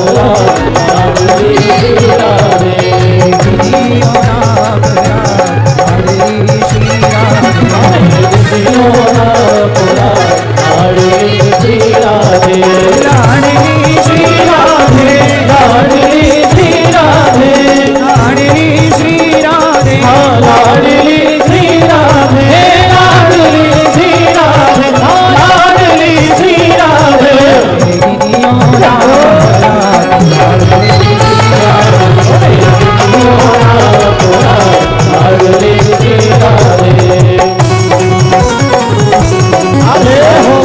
अपराध लाडली श्री राधे, गिनियो ना अपराध लाडली श्री राधे, गिनियो ना अपराध लाडली श्री राधे, लाडली श्री राधे, लाडली श्री राधे, लाडली श्री राधे, लाडली श्री राधे, लाडली श्री राधे, लाडली श्री राधे। गिनियो ना अपराध लाडली श्री राधे, गिनियो ना अपराध लाडली श्री राधे। आधे हो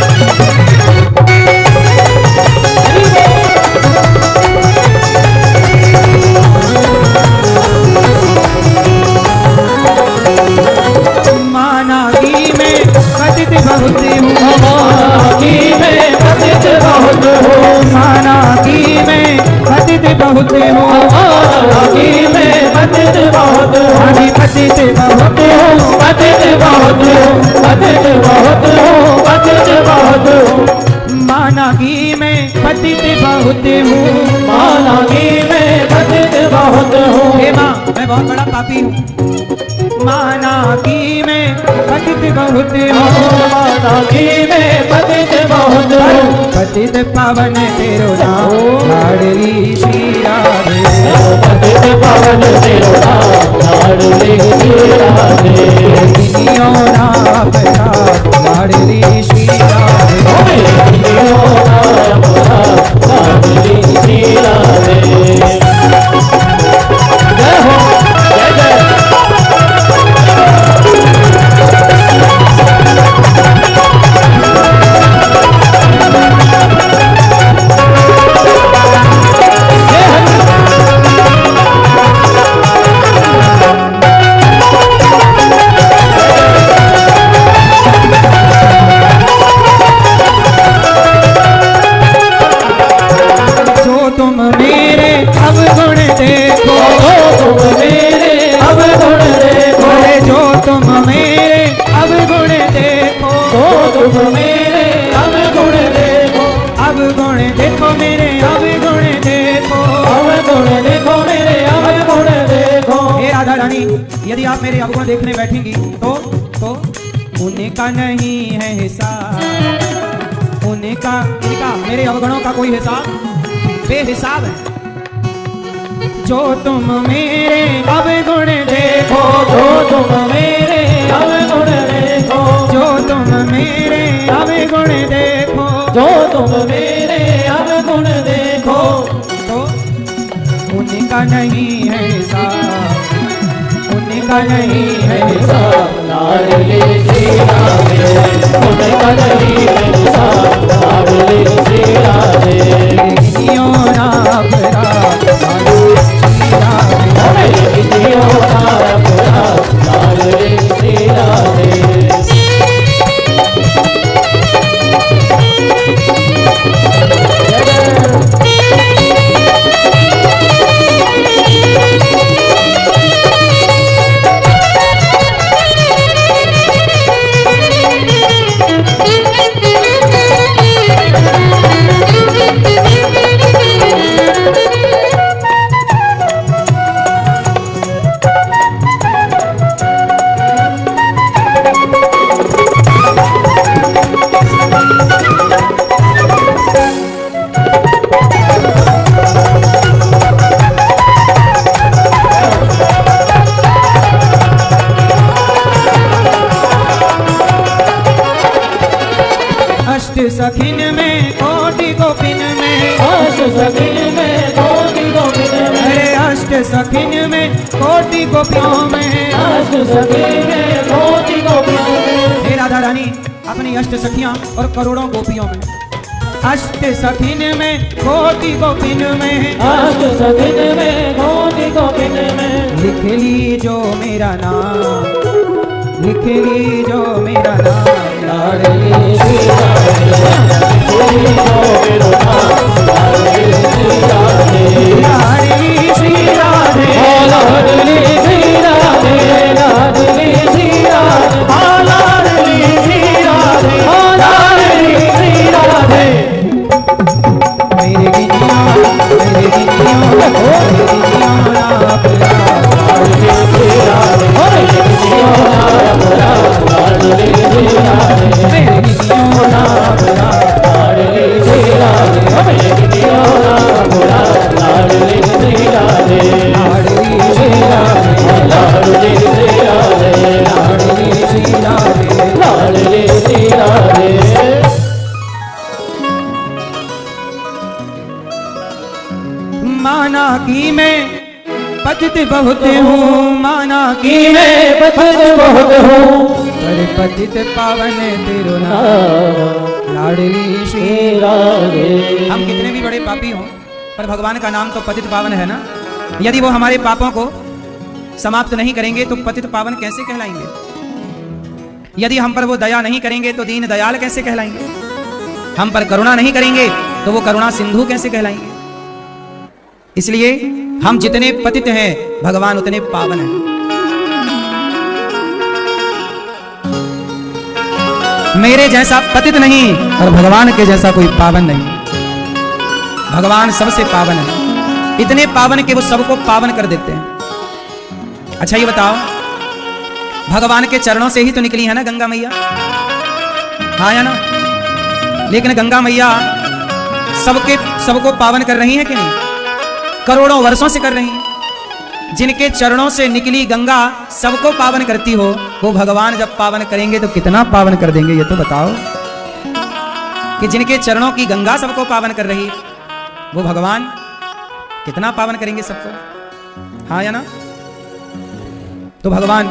बहुत हूँ की मैं पतित बहुत हूँ, माना की मैं पतित बहुत हूँ, की मैं पतित बहुत हूँ, पतित बहुत हूँ, पतित बहुत हूँ, पतित बहुत हूँ, पतित बहुत हूँ। माना की मैं पतित बहुत हूँ, माना की मैं पतित बहुत हूँ। हे माँ, मैं बहुत बड़ा पापी हूँ। माना की मैं पतित बहुत हूँ, माना की मैं पतित बहुत हूँ। पतित पावन तेरो नाम लाडली श्री राधे, पतित पावन तेरो नाम लाडली श्री राधे, गिनियो ना अपराध लाडली श्री राधे, गिनियो ना अपराध लाडली श्री राधे। जय हो जय जय। तुम मेरे अवगुण देखो, तुम मेरे अवगुण देखो, जो तुम मेरे अवगुण देखो, तुम मेरे अवगुण यदि आप मेरे अवगुण देखने बैठेंगी तो उनका नहीं है हिसाब, उनका इनका मेरे अवगुणों का कोई हिसाब बेहिसाब है। जो तुम मेरे अवगुण देखो, जो तुम मेरे अवगुण देखो, जो तुम मेरे अवगुण देखो, जो तुम मेरे अवगुण देखो, तो उनका नहीं है हिसाब, उनका नहीं है हिसाब। लाडली श्री राधे, उनका नहीं है हिसाब, लाडली श्री राधे। जियो नाम राधे, जियो नाम राधे, लाडली श्री राधे। सखिन में कोटि गोपिन में, अष्ट सखिन में कोटि गोपिन में, अरे अष्ट सखिन में कोटि गोपियों में, अष्ट सखिन में कोटि गोपियों में। हे राधा रानी अपनी अष्ट सखियां और करोड़ों गोपियों में, अष्ट सखिन में कोटि गोपिन में, अष्ट सखिन में कोटि गोपिन में। लिख ली जो मेरा नाम, लिख ली जो मेरा नाम, लाडली श्री राधे, लिख ली जो मेरा नाम, लाडली श्री राधे, लाडली श्री राधे, लाडली श्री राधे, लाडली श्री राधे, लाडली श्री राधे, लाडली श्री राधे। मेरे गिनिया, मेरे गिनिया, मेरे गिनिया नाप लाडली श्री राधे, लाडली श्री राधे, लाडली श्री राधे, मेरे गिनिया नाप लाडली श्री राधे, मेरे गिनिया नाप लाडली श्री राधे, लाडली श्री राधे, लाडली श्री राधे, लाडली श्री राधे, लाडली श्री राधे। माना कि मैं पतित बहुत हूँ, माना कि मैं पतित बहुत हूँ, पर पतित पावन तेरो नाम, लाडली श्री राधे। हम कितने भी बड़े पापी हों पर भगवान का नाम तो पतित पावन है ना। यदि वो हमारे पापों को समाप्त नहीं करेंगे तो पतित पावन कैसे कहलाएंगे? यदि हम पर वो दया नहीं करेंगे तो दीन दयाल कैसे कहलाएंगे? हम पर करुणा नहीं करेंगे तो वो करुणा सिंधु कैसे कहलाएंगे? इसलिए हम जितने पतित हैं भगवान उतने पावन हैं। मेरे जैसा पतित नहीं और भगवान के जैसा कोई पावन नहीं। भगवान सबसे पावन है, इतने पावन कि वो सबको पावन कर देते हैं। अच्छा ये बताओ, भगवान के चरणों से ही तो निकली है ना गंगा मैया, हाँ या ना? लेकिन गंगा मैया सबको पावन कर रही है कि नहीं? करोड़ों वर्षों से कर रही हैं। जिनके चरणों से निकली गंगा सबको पावन करती हो, वो भगवान जब पावन करेंगे तो कितना पावन कर देंगे ये तो बताओ। कि जिनके चरणों की गंगा सबको पावन कर रही, वो भगवान कितना पावन करेंगे सबको, हाँ या ना? तो भगवान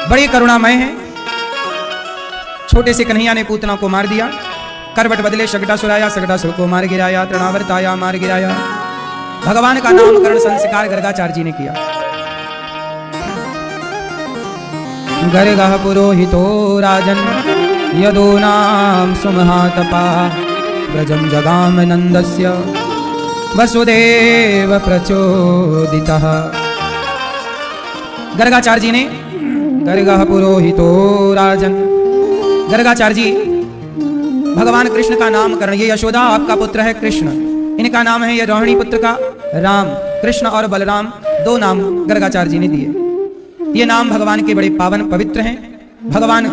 बड़ी करुणामय है। छोटे से कन्हैया ने पूतना को मार दिया, करवट बदले शकटासुराया, शकटासुर को मार गिराया, तृणावर्ताया मार गिराया। भगवान का नामकरण संस्कार गर्गाचार्य जी ने किया। गर्गः पुरोहितो राजन यदो नाम सुमहातपा व्रजम जगाम नंदस्य वसुदेव प्रचोदितः। गर्गाचार्य जी ने, गर्गः पुरोहितो राजन, गर्गाचार्य जी भगवान कृष्ण का नामकरण, ये यशोदा आपका पुत्र है कृष्ण, इनका नाम है ये रोहिणी पुत्र का राम। कृष्ण और बलराम दो नाम गर्गाचार्य जी ने दिए। ये नाम भगवान के बड़े पावन पवित्र हैं। भगवान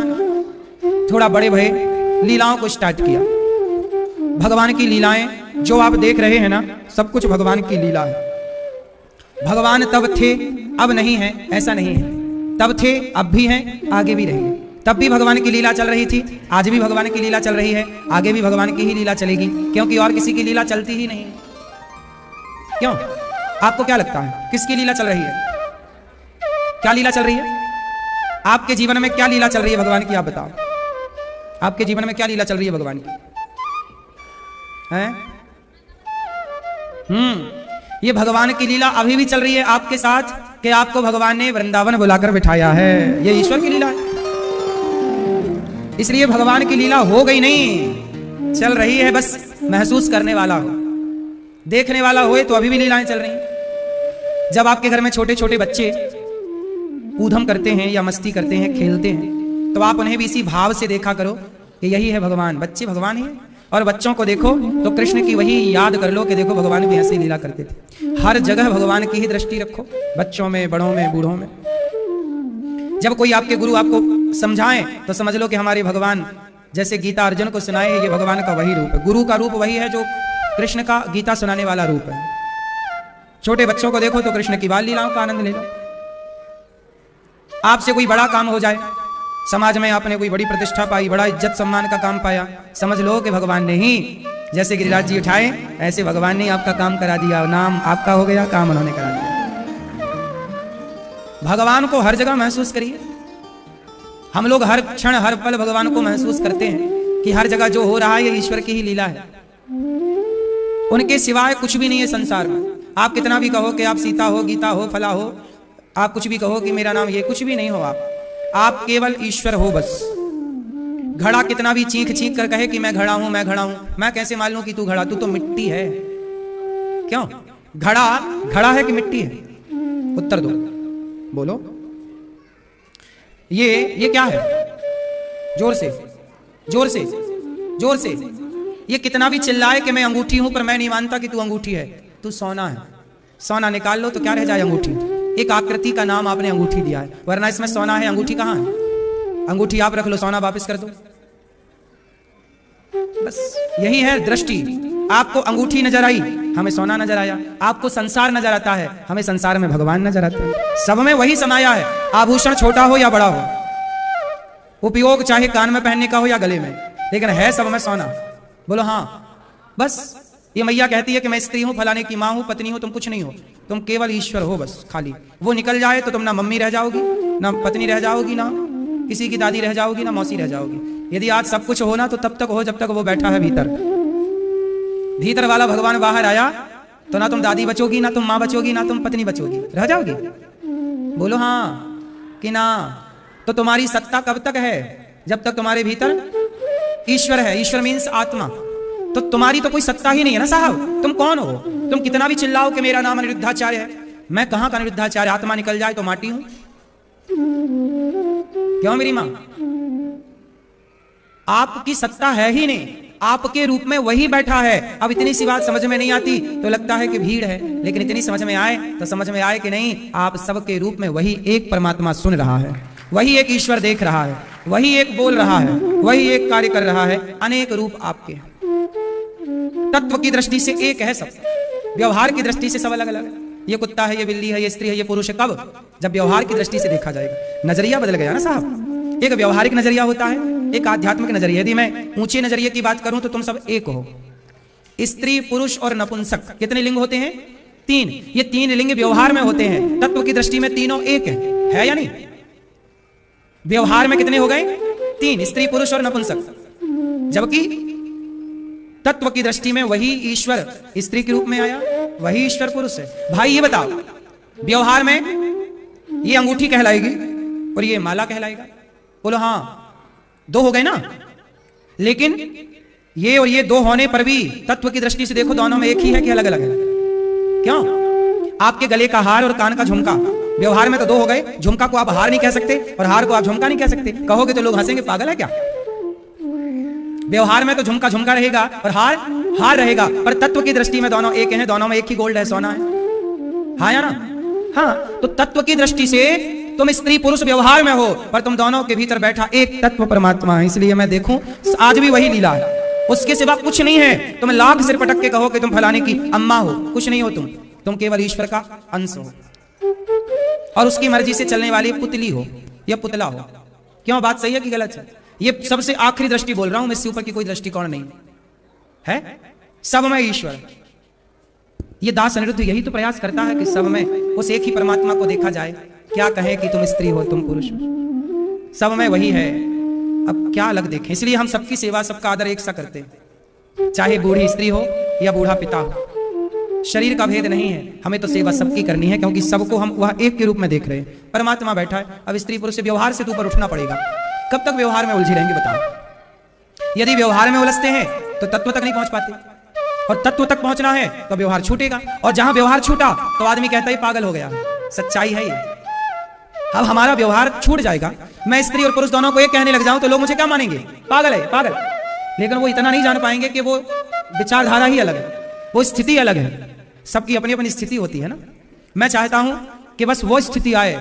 थोड़ा बड़े भये, लीलाओं को स्टार्ट किया। भगवान की लीलाएं जो आप देख रहे हैं ना, सब कुछ भगवान की लीला है। भगवान तब थे अब नहीं है, ऐसा नहीं है। तब थे अब भी हैं, आगे भी रहेंगे। तब भी भगवान की लीला चल रही थी, आज भी भगवान की लीला चल रही है, आगे भी भगवान की ही लीला चलेगी, क्योंकि और किसी की लीला चलती ही नहीं। क्यों? आपको क्या लगता है किसकी लीला चल रही है? क्या लीला चल रही है आपके जीवन में? क्या लीला चल रही है भगवान की? आप बताओ, आपके जीवन में क्या लीला चल रही है भगवान की? हैं? ये भगवान की लीला अभी भी चल रही है आपके साथ, कि आपको भगवान ने वृंदावन बुलाकर बिठाया है। ये ईश्वर की लीला है। इसलिए भगवान की लीला हो गई नहीं, चल रही है। बस महसूस करने वाला हो, देखने वाला होए तो अभी भी लीलाएं चल रही हैं। जब आपके घर में छोटे छोटे बच्चे ऊधम करते हैं या मस्ती करते हैं, खेलते हैं, तो आप उन्हें भी इसी भाव से देखा करो कि यही है भगवान। बच्चे भगवान ही है। और बच्चों को देखो तो कृष्ण की वही याद कर लो कि देखो भगवान भी ऐसे लीला करते थे। हर जगह भगवान की ही दृष्टि रखो, बच्चों में, बड़ों में, बूढ़ों में। जब कोई आपके गुरु आपको समझाएं तो समझ लो कि हमारे भगवान जैसे गीता अर्जुन को सुनाए, ये भगवान का वही रूप है। गुरु का रूप वही है जो कृष्ण का गीता सुनाने वाला रूप है। छोटे बच्चों को देखो तो कृष्ण की बाल लीलाओं का आनंद ले लो। आपसे कोई बड़ा काम हो जाए, समाज में आपने कोई बड़ी प्रतिष्ठा पाई, बड़ा इज्जत सम्मान का काम पाया, समझ लो कि भगवान ने ही, जैसे गिरिराज जी उठाए ऐसे भगवान ने आपका काम करा दिया। नाम आपका हो गया, काम उन्होंने करा दिया। भगवान को हर जगह महसूस करिए। हम लोग हर क्षण हर पल भगवान को महसूस करते हैं कि हर जगह जो हो रहा है ये ईश्वर की ही लीला है। उनके सिवाय कुछ भी नहीं है संसार में। आप कितना भी कहो कि आप सीता हो, गीता हो, फला हो, आप कुछ भी कहो कि मेरा नाम ये, कुछ भी नहीं हो। आप केवल ईश्वर हो बस। घड़ा कितना भी चीख चीख कर कहे कि मैं घड़ा हूं, मैं घड़ा हूं, मैं कैसे मान लूं कि तू घड़ा? तू तो मिट्टी है। क्यों? घड़ा है कि मिट्टी है? उत्तर दो, बोलो। ये क्या है? जोर से, जोर से, जोर से। ये कितना भी चिल्लाए कि मैं अंगूठी हूं, पर मैं नहीं मानता कि तू अंगूठी है। तू सोना है। सोना निकाल लो तो क्या रह जाए? अंगूठी। एक आकृति का नाम आपने अंगूठी दिया है, वरना इसमें सोना है, अंगूठी कहां है? अंगूठी आप रख लो, सोना वापस कर दो। बस यही है दृष्टि। आपको अंगूठी नजर आई, हमें सोना नजर आया। आपको संसार नजर आता है, हमें संसार में भगवान नजर आता है। सब में वही समाया है। आभूषण छोटा हो या बड़ा हो, उपयोग चाहे कान में पहनने का हो या गले में, लेकिन है सब में सोना। बोलो हाँ। बस ये मैया कहती है कि मैं स्त्री हूं, फलाने की मां हूं, पत्नी हूं। तुम कुछ नहीं हो, तुम केवल ईश्वर हो बस। खाली वो निकल जाए तो तुम ना मम्मी रह जाओगी, ना पत्नी रह जाओगी, ना किसी की दादी रह जाओगी, ना मौसी रह जाओगी। यदि आज सब कुछ हो ना तो तब तक हो जब तक वो बैठा है भीतर। भीतर वाला भगवान बाहर आया तो ना तुम दादी बचोगी, ना तुम माँ बचोगी, ना तुम पत्नी बचोगी, रह जाओगी। बोलो हाँ कि ना। तो तुम्हारी सत्ता कब तक है? जब तक तुम्हारे भीतर ईश्वर है। ईश्वर मीन्स आत्मा। तो तुम्हारी तो कोई सत्ता ही नहीं है ना साहब। तुम कौन हो? तुम कितना भी चिल्लाओ कि मेरा नाम अनिरुद्धाचार्य है, मैं कहां का अनिरुद्धाचार्य? आत्मा निकल जाए तो माटी हूं। क्यों मेरी मां? आपकी सत्ता है ही नहीं, आपके रूप में वही बैठा है। अब इतनी सी बात समझ में नहीं आती तो लगता है कि भीड़ है, लेकिन इतनी समझ में आए तो समझ में आए कि नहीं, आप सबके रूप में वही एक परमात्मा सुन रहा है, वही एक ईश्वर देख रहा है, वही एक बोल रहा है, वही एक कार्य कर रहा है। अनेक रूप आपके हैं। तत्व की दृष्टि से एक है सब, व्यवहार की दृष्टि से सब अलग अलग है। ये कुत्ता है, ये बिल्ली है, ये स्त्री है, ये पुरुष है। कब? जब व्यवहार की दृष्टि से देखा जाएगा। नजरिया बदल गया ना साहब। एक व्यवहारिक नजरिया होता है, एक आध्यात्मिक नजरिया। यदि मैं ऊंचे नजरिए की बात करूं तो तुम सब एक हो। स्त्री, पुरुष और नपुंसक कितने लिंग होते हैं? 3। ये 3 लिंग व्यवहार में होते हैं। तत्व की दृष्टि में तीनों एक है या नहीं? व्यवहार में कितने हो गए? 3, स्त्री, पुरुष और नपुंसक। जबकि तत्व की दृष्टि में वही ईश्वर स्त्री के रूप में आया, वही ईश्वर पुरुष है। भाई ये बताओ, व्यवहार में ये अंगूठी कहलाएगी और ये माला कहलाएगा? बोलो हाँ। 2 हो गए ना। लेकिन ये और ये 2 होने पर भी तत्व की दृष्टि से देखो, दोनों में एक ही है कि अलग अलग है? क्यों? आपके गले का हार और कान का झुमका, व्यवहार में तो 2 हो गए। झुमका को आप हार नहीं कह सकते और हार को आप झुमका नहीं कह सकते। कहोगे तो लोग हंसेंगे, पागल है क्या? व्यवहार में तो झुमका झुमका रहेगा और हार हार रहेगा, पर तत्व की दृष्टि में दोनों एक हैं। दोनों में एक ही गोल्ड है, सोना है। हाँ या ना? हाँ, तो तत्व की दृष्टि से तुम स्त्री पुरुष व्यवहार में हो, पर तुम दोनों के भीतर बैठा एक तत्व परमात्मा है। इसलिए मैं देखूं आज भी वही लीला है, उसके सिवा कुछ नहीं है। तुम लाख सिर पटक के कहो कि तुम फलाने की अम्मा हो, कुछ नहीं हो तुम केवल ईश्वर का अंश हो और उसकी मर्जी से चलने वाली पुतली हो या पुतला हो। क्यों, बात सही है कि गलत है? ये सबसे आखिरी दृष्टि बोल रहा हूं, इससे ऊपर की कोई दृष्टिकोण नहीं है। सब में ईश्वर। ये दास अनिरुद्ध यही तो प्रयास करता है कि सब में उस एक ही परमात्मा को देखा जाए। क्या कहे कि तुम स्त्री हो, तुम पुरुष हो, सब में वही है। अब क्या अलग देखें? इसलिए हम सबकी सेवा, सबका आदर एक सा करते हैं, चाहे बूढ़ी स्त्री हो या बूढ़ा पिता हो। शरीर का भेद नहीं है, हमें तो सेवा सबकी करनी है, क्योंकि सबको हम वह एक के रूप में देख रहे हैं। परमात्मा बैठा है। अब स्त्री पुरुष से व्यवहार से तो ऊपर उठना पड़ेगा। कब तक व्यवहार में उलझे रहेंगे बताओ? यदि व्यवहार में उलझते हैं तो तत्व तक नहीं पहुंच पाते, और तत्व तक पहुंचना है तो व्यवहार छूटेगा, और जहां व्यवहार छूटा तो आदमी कहता ही पागल हो गया। सच्चाई है ये। अब हमारा व्यवहार छूट जाएगा, मैं स्त्री और पुरुष दोनों को एक कहने लग जाऊं तो लोग मुझे क्या मानेंगे? पागल है, पागल। लेकिन वो इतना नहीं जान पाएंगे कि वो विचारधारा ही अलग है, वो स्थिति अलग है। सबकी अपनी अपनी स्थिति होती है ना। मैं चाहता हूं कि बस वो स्थिति आए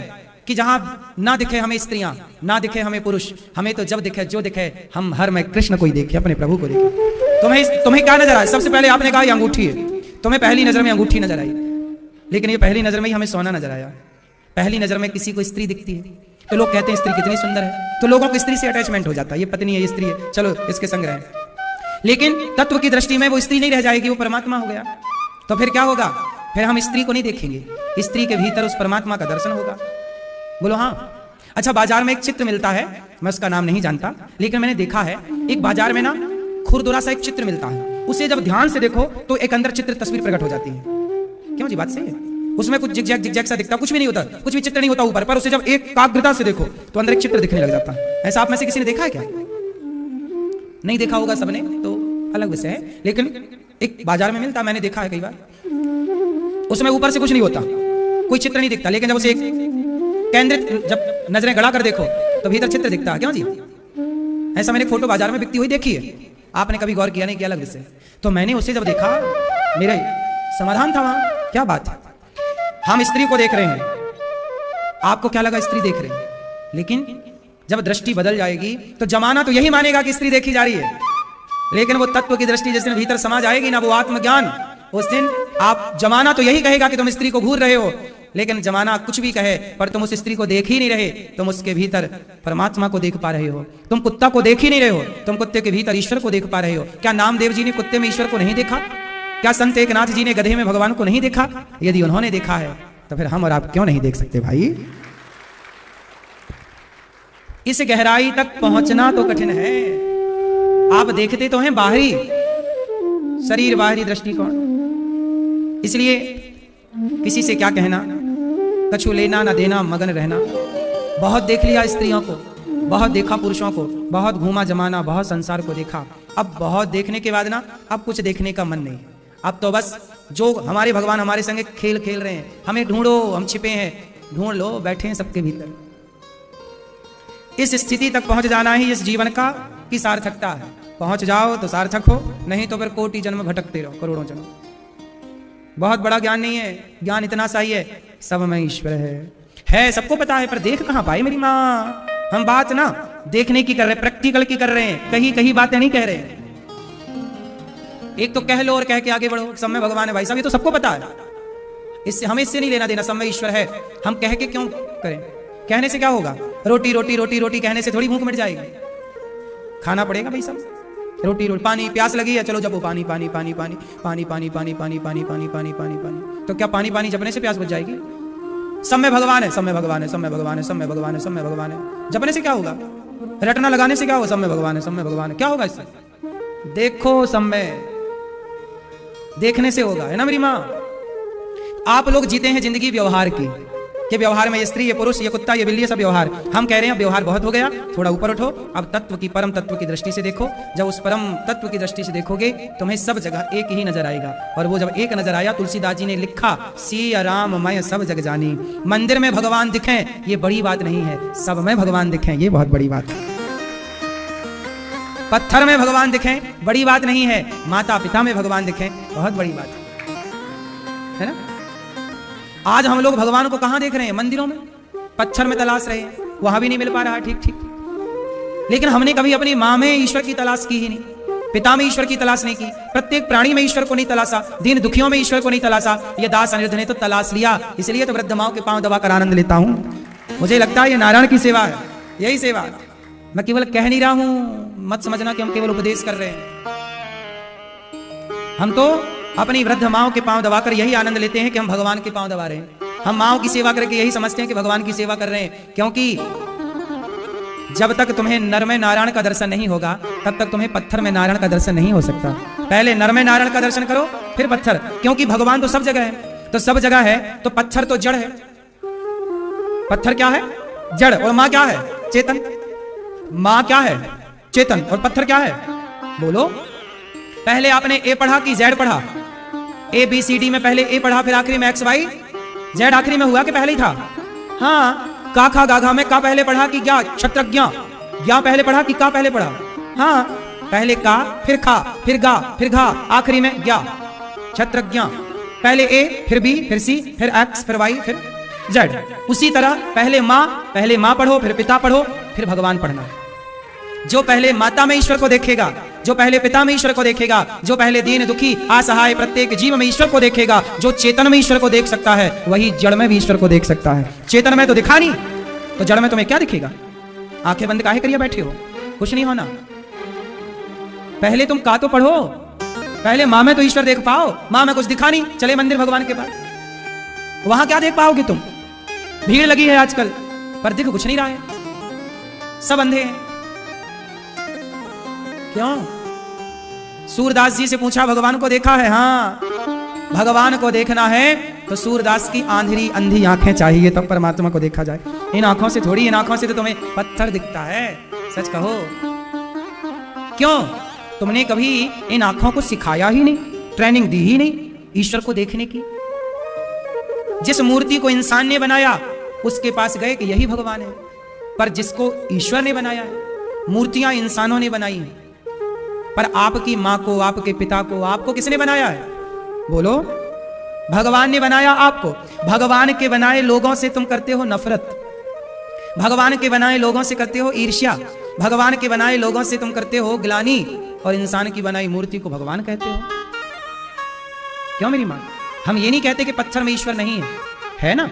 कि जहां ना दिखे हमें स्त्रियां, ना दिखे हमें पुरुष, हमें तो जब दिखे जो दिखे हम हर में कृष्ण को ही देखे, अपने प्रभु को देखे। तुम्हें क्या नजर आया? सबसे पहले आपने कहा ये अंगूठी है, तुम्हें पहली नजर में अंगूठी नजर आई, लेकिन ये पहली नजर में ही हमें सोना नजर आया। पहली नजर में किसी को स्त्री दिखती है तो लोग कहते हैं स्त्री कितनी सुंदर है, तो लोगों को स्त्री से अटैचमेंट हो जाता है। ये पत्नी है, ये स्त्री है, चलो इसके संग रहें। लेकिन तत्व की दृष्टि में वो स्त्री नहीं रह जाएगी, वो परमात्मा हो गया। तो फिर क्या होगा? फिर हम स्त्री को नहीं देखेंगे, स्त्री के भीतर उस परमात्मा का दर्शन होगा। बोलो हाँ। अच्छा, बाजार में एक चित्र मिलता है, मैं उसका नाम नहीं जानता, लेकिन मैंने देखा है एक बाजार में ना खुरदुरा सा एक चित्र मिलता है। उसे जब ध्यान से देखो तो एक अंदर चित्र तस्वीर प्रकट हो जाती है। क्यों जी, बात सही है? उसमें कुछ जिगजैग सा दिखता, कुछ भी नहीं होता, कुछ भी चित्र नहीं होता ऊपर, पर उसे जब एकाग्रता से देखो तो अंदर एक चित्र दिखने लग जाता है। ऐसा आप में से किसी ने देखा है क्या? नहीं देखा होगा सबने, तो अलग विषय है। लेकिन एक बाजार में मिलता, मैंने देखा है कई बार। उसमें ऊपर से कुछ नहीं होता, कोई चित्र नहीं दिखता, लेकिन जब उसे केंद्रित, जब नजरें गड़ा कर देखो तो भीतर चित्र दिखता है। क्यों जी? ऐसा मैंने फोटो बाजार में बिकती हुई देखी है। आपने कभी गौर किया नहीं किया, अलग विषय। तो मैंने उसे जब देखा, मेरा समाधान था वहां, क्या बात है, हम स्त्री को देख रहे हैं, आपको क्या लगा स्त्री देख रहे हैं, लेकिन जब दृष्टि बदल जाएगी तो जमाना तो यही मानेगा कि स्त्री देखी जा रही है, लेकिन वो तत्व की दृष्टि जिस दिन भीतर समा जाएगी ना, वो आत्मज्ञान, उस दिन आप, जमाना तो यही कहेगा कि तुम स्त्री को घूर रहे हो, लेकिन जमाना कुछ भी कहे पर तुम उस स्त्री को देख ही नहीं रहे, तुम उसके भीतर परमात्मा को देख पा रहे हो। तुम कुत्ता को देख ही नहीं रहे हो, तुम कुत्ते के भीतर ईश्वर को देख पा रहे हो। क्या नामदेव जी ने कुत्ते में ईश्वर को नहीं देखा? क्या संत एकनाथ जी ने गधे में भगवान को नहीं देखा? यदि उन्होंने देखा है तो फिर हम और आप क्यों नहीं देख सकते भाई? इस गहराई तक पहुंचना तो कठिन है। आप देखते तो हैं बाहरी शरीर, बाहरी दृष्टिकोण, इसलिए किसी से क्या कहना, कछु लेना ना देना, मगन रहना। बहुत देख लिया स्त्रियों को, बहुत देखा पुरुषों को, बहुत घूमा जमाना, बहुत संसार को देखा। अब बहुत देखने के बाद ना अब कुछ देखने का मन नहीं। अब तो बस जो हमारे भगवान हमारे संगे खेल खेल रहे हैं, हमें ढूंढो, हम छिपे हैं, ढूंढ लो, बैठे हैं सबके भीतर। इस स्थिति तक पहुंच जाना ही इस जीवन का की सार्थकता है। पहुंच जाओ तो सार्थक हो, नहीं तो फिर कोटि जन्म भटकते रहो, करोड़ों जन्म। बहुत बड़ा ज्ञान नहीं है, ज्ञान इतना सा ही है, सब में ईश्वर है सबको पता है, पर देख कहां पाए मेरी माँ। हम बात ना देखने की कर रहे हैं, प्रैक्टिकल की कर रहे हैं, कहीं कहीं बातें नहीं कह रहे हैं। एक तो कह लो और कह के आगे बढ़ो, सब में भगवान है भाई साहब, ये तो सबको पता है, इससे हमें इससे नहीं लेना देना, सब में ईश्वर है। हम कह के क्यों करें? कहने से क्या होगा? रोटी रोटी रोटी रोटी कहने से थोड़ी भूख मिट जाएगी, खाना पड़ेगा भाई साहब। रोटी रोटी, पानी, प्यास लगी है, चलो जपो पानी पानी पानी पानी पानी पानी पानी पानी पानी पानी पानी पानी पानी। तो क्या पानी पानी जपने से प्यास बुझ जाएगी? सब में भगवान है, सब में भगवान है, सब में भगवान है, सब में भगवान है, सब में भगवान है, जपने से क्या होगा? रटना लगाने से क्या होगा? सब में भगवान है, सब में भगवान है, क्या होगा इससे? देखो, सब में देखने से होगा, है ना मेरी माँ। आप लोग जीते हैं जिंदगी व्यवहार की, कि व्यवहार में ये स्त्री, ये पुरुष, ये कुत्ता, ये बिल्ली, ये सब व्यवहार। हम कह रहे हैं व्यवहार बहुत हो गया, थोड़ा ऊपर उठो, अब तत्व की, परम तत्व की दृष्टि से देखो। जब उस परम तत्व की दृष्टि से देखोगे तुम्हें सब जगह एक ही नजर आएगा, और वो जब एक नजर आया, तुलसीदास जी ने लिखा, सिया राम मैं सब जग जानी। मंदिर में भगवान दिखें ये बड़ी बात नहीं है, सब में भगवान दिखें ये बहुत बड़ी बात है। पत्थर में भगवान दिखें बड़ी बात नहीं है, माता पिता में भगवान दिखें बहुत बड़ी बात है ना। आज हम लोग भगवान को कहां देख रहे हैं? मंदिरों में, पत्थर में तलाश रहे हैं, वहां भी नहीं मिल पा रहा। ठीक ठीक, लेकिन हमने कभी अपनी मां में ईश्वर की तलाश की ही नहीं, पिता में ईश्वर की तलाश नहीं की, प्रत्येक प्राणी में ईश्वर को नहीं तलाशा, दीन दुखियों में ईश्वर को नहीं तलाशा। ये दास अनिरुद्ध ने तो तलाश लिया, इसलिए तो वृद्ध माओं के पांव दबाकर आनंद लेता हूं। मुझे लगता है ये नारायण की सेवा है, यही सेवा है। मैं केवल कह नहीं रहा हूं, मत समझना कि हम केवल उपदेश कर रहे हैं। हम तो अपनी वृद्ध माओं के पांव दबाकर यही आनंद लेते हैं कि हम भगवान के पांव दबा रहे हैं। हम माओं की सेवा करके यही समझते हैं कि भगवान की सेवा कर रहे हैं, क्योंकि जब तक तुम्हें नर में नारायण का दर्शन नहीं होगा तब तक तुम्हें पत्थर में नारायण का दर्शन नहीं हो सकता। पहले नर में नारायण का दर्शन करो, फिर पत्थर, क्योंकि भगवान तो सब जगह है। तो सब जगह है तो पत्थर तो जड़ है। पत्थर क्या है? जड़। और मां क्या है? चेतन। मां क्या है? चेतन। और पत्थर क्या है? बोलो। पहले आपने ए पढ़ा कि जेड पढ़ा? ए बी सी डी में पहले ए पढ़ा, फिर आखिरी में एक्स वाई जेड आखिरी में हुआ कि पहले ही था? हाँ। का खा गाघा में का पहले पढ़ा कि क्या? क्षत्रज्ञ। ज्ञा पहले पढ़ा कि का पहले पढ़ा? हाँ, पहले का, फिर खा, फिर गा, फिर घा, आखिरी में ज्ञा, क्षत्रज्ञ। पहले ए, फिर बी, फिर सी, फिर एक्स, फिर वाई, फिर जेड। उसी तरह पहले मां पढ़ो, फिर पिता पढ़ो, फिर भगवान पढ़ना। जो पहले माता में ईश्वर को देखेगा, जो पहले पिता में ईश्वर को देखेगा, जो पहले दीन दुखी असहाय प्रत्येक जीव में ईश्वर को देखेगा, जो चेतन में ईश्वर को देख सकता है, वही जड़ में भी ईश्वर को देख सकता है। चेतन में तो दिखा नहीं, तो जड़ में तुम्हें क्या दिखेगा? आंखें बंद काहे करिए बैठे हो? कुछ नहीं होना। पहले तुम का तो पढ़ो, पहले मां में तो ईश्वर देख पाओ। मां में कुछ दिखा नहीं, चले मंदिर भगवान के पास, वहां क्या देख पाओगे तुम? भीड़ लगी है आजकल, पर दिख कुछ नहीं रहा है, सब अंधे हैं। क्यों? सूरदास जी से पूछा, भगवान को देखा है? हाँ। भगवान को देखना है तो सूरदास की आंधी अंधी आंखें चाहिए, तब परमात्मा को देखा जाए। इन आंखों से थोड़ी, इन आंखों से तो तुम्हें पत्थर दिखता है। सच कहो, क्यों? तुमने कभी इन आंखों को सिखाया ही नहीं, ट्रेनिंग दी ही नहीं ईश्वर को देखने की। जिस मूर्ति को इंसान ने बनाया उसके पास गए कि यही भगवान है, पर जिसको ईश्वर ने बनाया है, मूर्तियां इंसानों ने बनाई हैं, पर आपकी मां को, आपके पिता को, आपको किसने बनाया है? बोलो। भगवान ने बनाया आपको। भगवान के बनाए लोगों से तुम करते हो नफरत, भगवान के बनाए लोगों से करते हो ईर्ष्या, भगवान के बनाए लोगों से तुम करते हो ग्लानि, और इंसान की बनाई मूर्ति को भगवान कहते हो। क्यों मेरी मां? हम ये नहीं कहते कि पत्थर में ईश्वर नहीं है ना?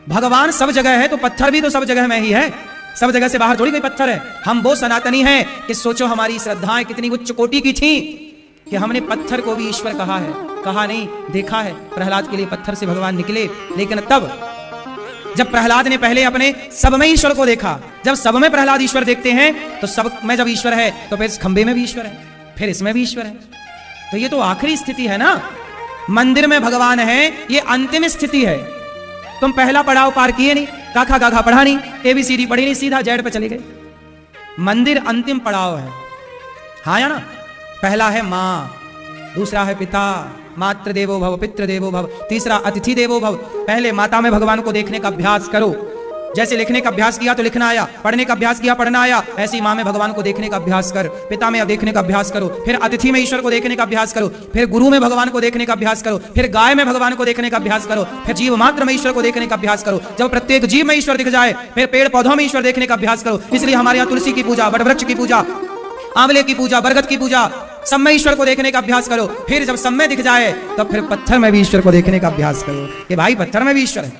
भगवान सब जगह है, तो पत्थर भी तो सब जगह में ही है, सब जगह से बाहर थोड़ी कोई पत्थर है। हम वो सनातनी हैं कि सोचो हमारी श्रद्धाएं कितनी उच्च कोटि की थी कि हमने पत्थर को भी ईश्वर कहा है। कहा नहीं, देखा है। प्रहलाद के लिए पत्थर से भगवान निकले, लेकिन तब जब प्रहलाद ने पहले अपने सब में ईश्वर को देखा, जब सब में प्रहलाद ईश्वर देखते हैं, तो सब में जब ईश्वर है तो फिर इस खंबे में भी ईश्वर है, फिर इसमें भी ईश्वर है। तो ये तो आखिरी स्थिति है ना। मंदिर में भगवान है, ये अंतिम स्थिति है। तुम पहला पड़ाव पार किए नहीं, काखा गाघा पढ़ा नहीं, ABCD पढ़ी नहीं, सीधा जेड पे चले गए। मंदिर अंतिम पड़ाव है, हाँ या ना? पहला है मां, दूसरा है पिता, मातृ देवो भव, पितृ देवो भव, तीसरा अतिथि देवो भव। पहले माता में भगवान को देखने का अभ्यास करो। जैसे लिखने का अभ्यास किया तो लिखना आया, पढ़ने का अभ्यास किया पढ़ना आया, ऐसी मां में भगवान को देखने का अभ्यास कर। पिता में देखने का अभ्यास करो, फिर अतिथि में ईश्वर को देखने का अभ्यास करो, फिर गुरु में भगवान को देखने का अभ्यास करो, फिर गाय में भगवान को देखने का अभ्यास करो, फिर जीव मात्र में ईश्वर को देखने का अभ्यास करो। जब प्रत्येक जीव में ईश्वर दिख जाए, फिर पेड़ पौधों में ईश्वर देखने का अभ्यास करो। इसलिए हमारे यहाँ तुलसी की पूजा, वटवृक्ष की पूजा, आंवले की पूजा, बरगद की पूजा, सब में ईश्वर को देखने का अभ्यास करो। फिर जब सब में दिख जाए तो फिर पत्थर में भी ईश्वर को देखने का अभ्यास करो कि भाई पत्थर में भी ईश्वर है,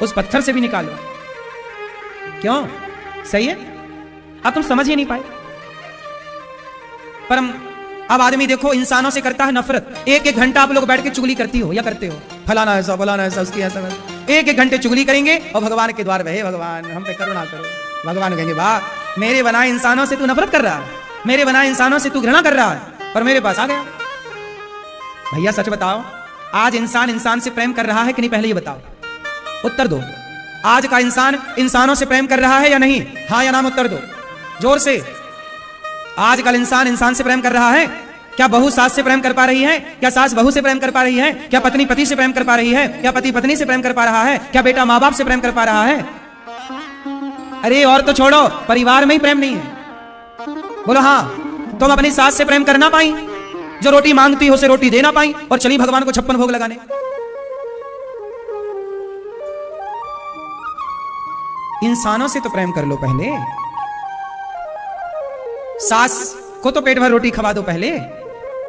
उस पत्थर से भी निकालो। क्यों? सही है? अब तुम समझ ही नहीं पाए। पर अब आदमी देखो इंसानों से करता है नफरत। एक एक घंटा आप लोग बैठ के चुगली करती हो या करते हो, फलाना ऐसा फलाना ऐसा, उसकी ऐसा। एक एक घंटे चुगली करेंगे और भगवान के द्वार पे, भगवान हम पे करुणा करो। भगवान कहेंगे वाह, मेरे बनाए इंसानों से तू नफरत कर रहा है, मेरे बनाए इंसानों से तू घृणा कर रहा है, पर मेरे पास आ गया। भैया सच बताओ, आज इंसान इंसान से प्रेम कर रहा है कि नहीं? पहले ये बताओ, उत्तर दो। आज का इंसान इंसानों से प्रेम कर रहा है या नहीं? हाँ या नाम उत्तर दो जोर से। आजकल इंसान इंसान से प्रेम कर रहा है? क्या बहू सास से प्रेम कर पा रही है? क्या सास बहू से प्रेम कर पा रही है? क्या पत्नी पति से प्रेम कर पा रही है? क्या पति पत्नी से प्रेम कर पा रहा है? क्या बेटा माँ बाप से प्रेम कर पा रहा है? अरे और तो छोड़ो, परिवार में ही प्रेम नहीं है। बोलो हाँ। तुम अपनी सास से प्रेम कर ना पाई, जो रोटी मांगती हो उसे रोटी दे ना पाई, और चली भगवान को 56 भोग लगाने। इंसानों से तो प्रेम कर लो पहले। सास को तो पेट भर रोटी खवा दो पहले,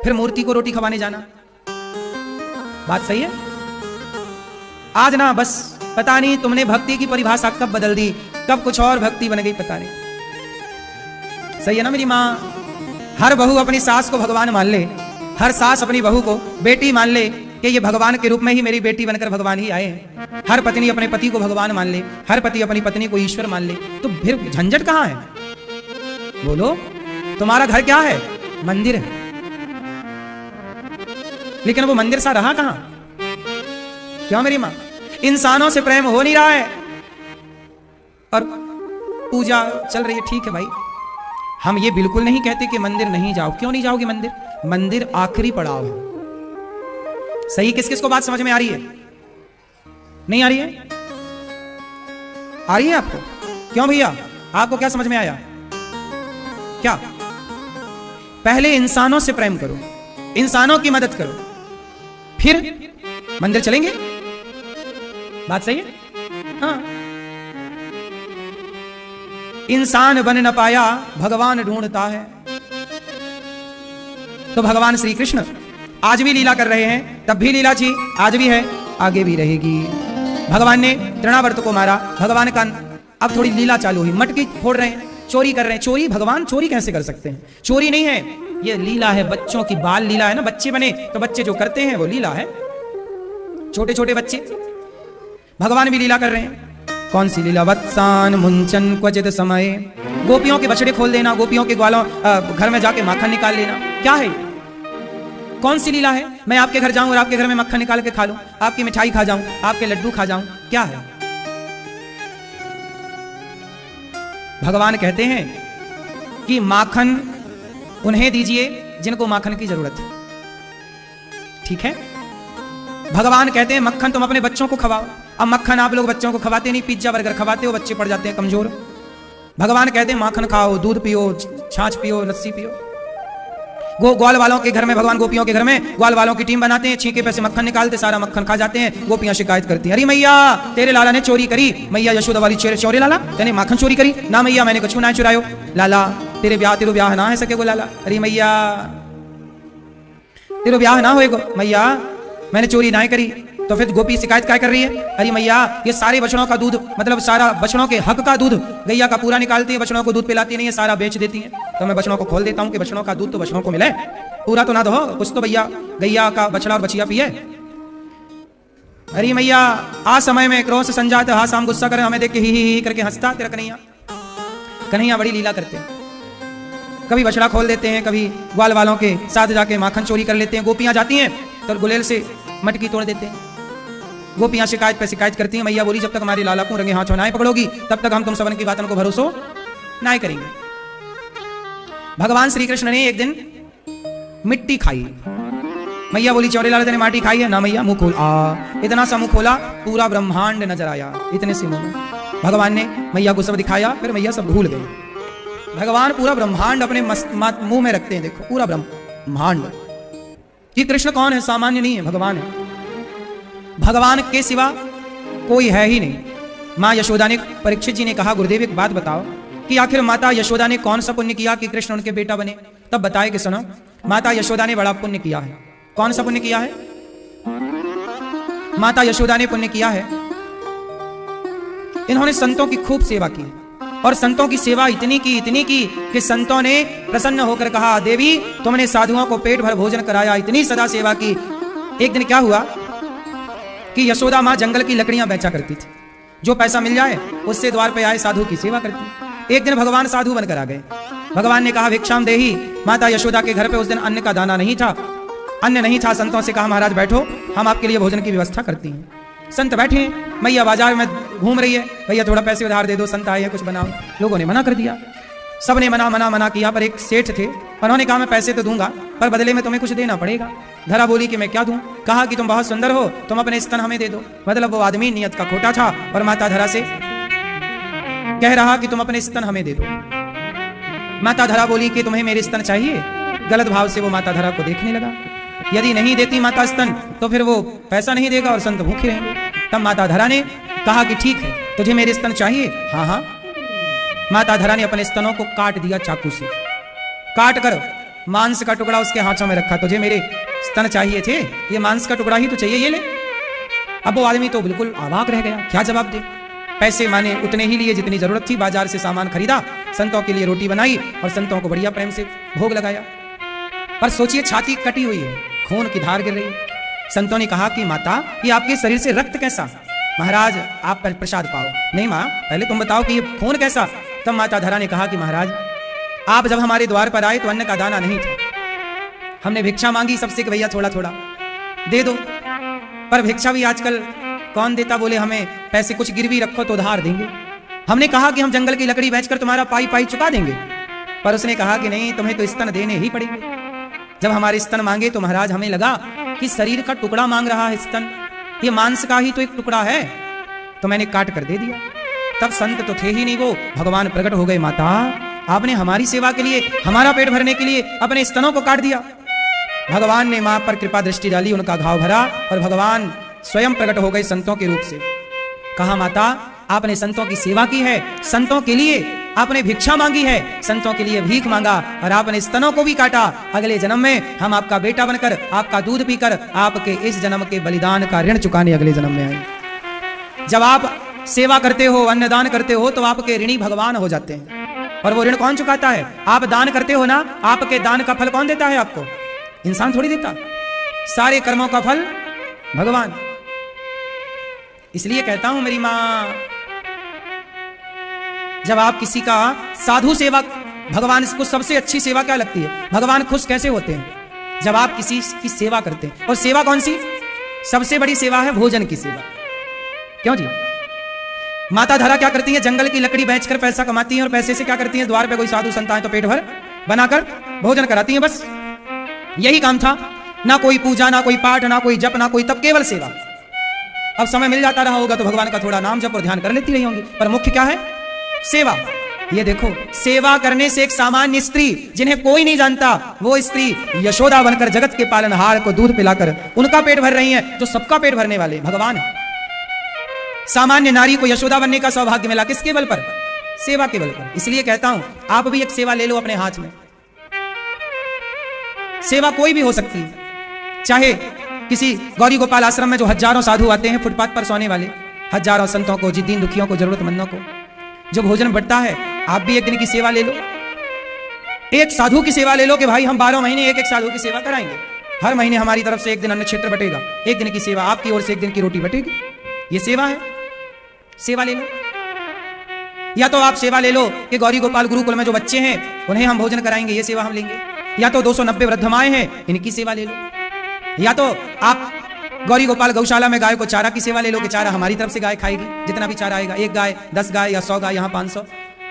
फिर मूर्ति को रोटी खवाने जाना। बात सही है? आज ना बस पता नहीं तुमने भक्ति की परिभाषा कब बदल दी, कब कुछ और भक्ति बन गई पता नहीं। सही है ना मेरी माँ? हर बहू अपनी सास को भगवान मान ले, हर सास अपनी बहू को बेटी मान ले कि ये भगवान के रूप में ही मेरी बेटी बनकर भगवान ही आए हैं। हर पत्नी अपने पति को भगवान मान ले, हर पति अपनी पत्नी को ईश्वर मान ले, तो फिर झंझट कहां है? बोलो, तुम्हारा घर क्या है? मंदिर है, लेकिन वो मंदिर सा रहा कहां? क्यों मेरी मां? इंसानों से प्रेम हो नहीं रहा है और पूजा चल रही है। ठीक है भाई, हम ये बिल्कुल नहीं कहते कि मंदिर नहीं जाओ। क्यों नहीं जाओगे मंदिर? मंदिर आखिरी पड़ाव है। सही किस किस को बात समझ में आ रही है? नहीं आ रही है? आ रही है आपको? क्यों भैया, आपको क्या समझ में आया? क्या? पहले इंसानों से प्रेम करो, इंसानों की मदद करो, फिर मंदिर चलेंगे। बात सही है? हाँ। इंसान बन न पाया भगवान ढूंढता है। तो भगवान श्री कृष्ण आज भी लीला कर रहे हैं, तब भी लीला थी, आज भी है, आगे भी रहेगी। भगवान ने तृणावर्त को मारा, भगवान का अब थोड़ी लीला चालू हुई। मटकी फोड़ रहे हैं, चोरी कर रहे हैं। चोरी, भगवान चोरी कैसे कर सकते हैं? चोरी नहीं है, ये लीला है, बच्चों की बाल लीला है ना। बच्चे बने तो बच्चे जो करते हैं वो लीला है, छोटे छोटे बच्चे। भगवान भी लीला कर रहे हैं। कौन सी लीला? वत्सान मुंचन क्वचित समय, गोपियों के बछड़े खोल देना, गोपियों के ग्वालों घर में जाके माखन निकाल लेना। क्या है? कौन सी लीला है? मैं आपके घर जाऊं और आपके घर में मक्खन निकाल के खा लूं, आपकी मिठाई खा जाऊं, आपके लड्डू खा जाऊं। क्या है? भगवान कहते हैं कि माखन उन्हें दीजिए जिनको माखन की जरूरत है। ठीक है? भगवान कहते हैं मक्खन तुम अपने बच्चों को खवाओ। अब मक्खन आप लोग बच्चों को खवाते नहीं, पिज्जा बर्गर खवाते हो, बच्चे पड़ जाते हैं कमजोर। भगवान कहते हैं माखन खाओ, दूध पियो, छाछ पियो, लस्सी पियो। ग्वाल वालों के घर में, भगवान गोपियों के घर में ग्वाल वालों की टीम बनाते हैं, छींके पे से मक्खन निकालते, सारा मक्खन खा जाते हैं। गोपियां शिकायत करती हैं, अरे मैया तेरे लाला ने चोरी करी। मैया यशोदा वाली चोरे लाला, तेने माखन चोरी करी ना? मैया मैंने कछु ना चुरायो। लाला तेरे ब्याह ना है सके गो लाला। अरे मैया तेरे ब्याह ना होएगो, मैया मैंने चोरी ना करी। तो फिर गोपी शिकायत क्या कर रही है? अरे मैया ये सारे बछड़ों का दूध, मतलब सारा बछड़ों के हक का दूध गैया का पूरा निकालती है, बछड़ों को दूध पिलाती नहीं है, सारा बेच देती है। तो मैं बछड़ों को खोल देता हूँ कि बछड़ों का दूध तो बछड़ों को मिले, पूरा तो ना दो, कुछ तो भैया गैया का बछड़ा और बछिया पिए। अरे मैया आ समय में क्रोध संजात, हाँ शाम गुस्सा करे, हमें देख के ही करके हंसता तेरा कन्हैया। कन्हैया बड़ी लीला करते हैं, कभी बछड़ा खोल देते हैं, कभी ग्वाल वालों के साथ जाके माखन चोरी कर लेते हैं। गोपियां जाती हैं तो गुलेल से मटकी तोड़ देते हैं। गोपियां शिकायत पे शिकायत करती हैं। मैया बोली जब तक हमारे लाला को रंगे हाथों ना पकड़ोगी तब तक हम तुम सबन की बातों को भरोसा ना करेंगे। भगवान श्री कृष्ण ने एक दिन मिट्टी खाई। मैया बोली चौरे लाला तेने माटी खाई है ना? मैया मुंह खोल। इतना सा मुंह खोला, पूरा ब्रह्मांड नजर आया इतने से मुंह में। भगवान ने मैया को सब दिखाया, फिर मैया सब भूल गई। भगवान पूरा ब्रह्मांड अपने मुंह में रखते हैं। देखो पूरा ब्रह्मांड। ये कृष्ण कौन है? सामान्य नहीं है, भगवान है। भगवान के सिवा कोई है ही नहीं। माँ यशोदा ने, परीक्षित जी ने कहा गुरुदेव एक बात बताओ कि आखिर माता यशोदा ने कौन सा पुण्य किया कि कृष्ण उनके बेटा बने? तब बताए कि सुनो, माता यशोदा ने बड़ा पुण्य किया है। कौन सा पुण्य किया है? माता यशोदा ने पुण्य किया है, इन्होंने संतों की खूब सेवा की और संतों की सेवा इतनी की कि संतों ने प्रसन्न होकर कहा देवी तुमने साधुओं को पेट भर भोजन कराया, इतनी सदा सेवा की। एक दिन क्या हुआ कि यशोदा माँ जंगल की लकड़ियां बेचा करती थी, जो पैसा मिल जाए उससे द्वार पे आए साधु की सेवा करती। एक दिन भगवान साधु बनकर आ गए। भगवान ने कहा भिक्षाम देही। माता यशोदा के घर पे उस दिन अन्न का दाना नहीं था, अन्न नहीं था। संतों से कहा महाराज बैठो, हम आपके लिए भोजन की व्यवस्था करती हैं। संत बैठे, मैया बाजार में घूम रही है, भैया थोड़ा पैसे उधार दे दो, संत आए हैं कुछ बनाओ। लोगों ने मना कर दिया, सबने मना किया। पर एक सेठ थे, उन्होंने कहा मैं पैसे तो दूंगा पर बदले में तुम्हें कुछ देना पड़ेगा। धरा बोली कि मैं क्या दूं? कहा कि तुम बहुत सुंदर हो, तुम अपने स्तन हमें दे दो। मतलब वो आदमी नियत का खोटा था और माता धरा से कह रहा कि तुम अपने स्तन हमें दे दो। माता धरा बोली कि तुम्हें मेरे स्तन चाहिए। गलत भाव से वो माता धरा को देखने लगा। यदि नहीं देती माता स्तन तो फिर वो पैसा नहीं देगा और संत भूखे रहेंगे। तब माता धरा ने कहा कि ठीक है, तुझे मेरे स्तन चाहिए? हाँ हाँ। माता धरा ने अपने स्तनों को काट दिया चाकू से, काट कर मांस का टुकड़ा उसके हाथों में रखा। तुझे मेरे स्तन चाहिए थे, ये मांस का टुकड़ा ही तो चाहिए, ये ले। अब वो आदमी तो बिल्कुल अवाक रह गया, क्या जवाब दे। पैसे माने उतने ही लिए जितनी जरूरत थी, बाजार से सामान खरीदा, संतों के लिए रोटी बनाई और संतों को बढ़िया प्रेम से भोग लगाया। पर सोचिए, छाती कटी हुई है, खून की धार गिर रही है। संतों ने कहा कि माता, ये आपके शरीर से रक्त कैसा? महाराज आप प्रसाद पाओ। नहीं माँ, पहले तुम बताओ कि ये खून कैसा? तब माता धरा ने कहा कि महाराज, आप जब हमारे द्वार पर आए तो अन्न का दाना नहीं था, हमने भिक्षा मांगी सबसे कि भैया थोड़ा थोड़ा दे दो, पर भिक्षा भी आजकल कौन देता? बोले हमें पैसे कुछ गिरवी रखो तो उधार देंगे। हमने कहा कि हम जंगल की लकड़ी बेचकर तुम्हारा पाई पाई चुका देंगे, पर उसने कहा कि नहीं, तुम्हें तो स्तन देने ही पड़ेंगे। जब हमारे स्तन मांगे तो महाराज हमें लगा कि शरीर का टुकड़ा मांग रहा है स्तन, ये मांस का ही तो एक टुकड़ा है, तो मैंने काट कर दे दिया। तब संत तो थे ही नहीं, वो भगवान प्रकट हो गए। माता, आपने हमारी सेवा के लिए, हमारा पेट भरने के लिए अपने स्तनों को काट दिया। भगवान ने मां पर कृपा दृष्टि डाली, उनका घाव भरा और भगवान स्वयं प्रकट हो गए संतों के रूप से। कहा माता, आपने संतों की सेवा की है, संतों के लिए आपने भिक्षा मांगी है, संतों के लिए भीख मांगा और आपने स्तनों को भी काटा। अगले जन्म में हम आपका बेटा बनकर, आपका दूध पीकर, आपके इस जन्म के बलिदान का ऋण चुकाने अगले जन्म में आए। जब आप सेवा करते हो, अन्नदान करते हो, तो आपके ऋणी भगवान हो जाते हैं। और वो ऋण कौन चुकाता है? आप दान करते हो ना, आपके दान का फल कौन देता है आपको? इंसान थोड़ी देता, सारे कर्मों का फल भगवान। इसलिए कहता हूं मेरी मां, जब आप किसी का साधु सेवक, भगवान इसको सबसे अच्छी सेवा क्या लगती है? भगवान खुश कैसे होते हैं? जब आप किसी की सेवा करते हैं। और सेवा कौन सी? सबसे बड़ी सेवा है भोजन की सेवा। क्यों जी? माता धरा क्या करती है? जंगल की लकड़ी बेचकर पैसा कमाती है और पैसे से क्या करती है? द्वार पे कोई साधु संत आए तो पेट भर बनाकर भोजन कराती है, बस यही काम था। ना कोई पूजा, ना कोई पाठ, ना कोई जप, ना कोई तप, केवल सेवा। अब समय मिल जाता रहा होगा तो भगवान का थोड़ा नाम जप और ध्यान कर लेती रही होंगी, पर मुख्य क्या है? सेवा। ये देखो, सेवा करने से एक सामान्य स्त्री जिन्हें कोई नहीं जानता, वो स्त्री यशोदा बनकर जगत के पालनहार को दूध पिलाकर उनका पेट भर रही है, जो सबका पेट भरने वाले भगवान है। सामान्य नारी को यशोदा बनने का सौभाग्य मिला, किसके बल पर? सेवा के बल पर। इसलिए कहता हूं, आप भी एक सेवा ले लो अपने हाथ में। सेवा कोई भी हो सकती है, चाहे किसी गौरी गोपाल आश्रम में जो हजारों साधु आते हैं, फुटपाथ पर सोने वाले हजारों संतों को, दीन दुखियों को, जरूरतमंदों को जो भोजन बढ़ता है, आप भी एक दिन की सेवा ले लो। एक साधु की सेवा ले लो कि भाई हम 12 महीने एक एक साधु की सेवा कराएंगे, हर महीने हमारी तरफ से एक दिन अन्न क्षेत्र बटेगा, एक दिन की सेवा आपकी ओर से एक दिन की रोटी बटेगी। ये सेवा है, सेवा ले लो। या तो आप सेवा ले लो कि गौरी गोपाल गुरुकुल में जो बच्चे हैं उन्हें हम भोजन कराएंगे, ये सेवा हम लेंगे। या तो 290 वृद्ध माएं हैं, इनकी सेवा ले लो। या तो आप गौरी गोपाल गौशाला में गाय को चारा की सेवा ले लो कि चारा हमारी तरफ से गाय खाएगी, जितना भी चारा आएगा, 1 गाय, 10 गाय या 100 गाय, यहाँ 500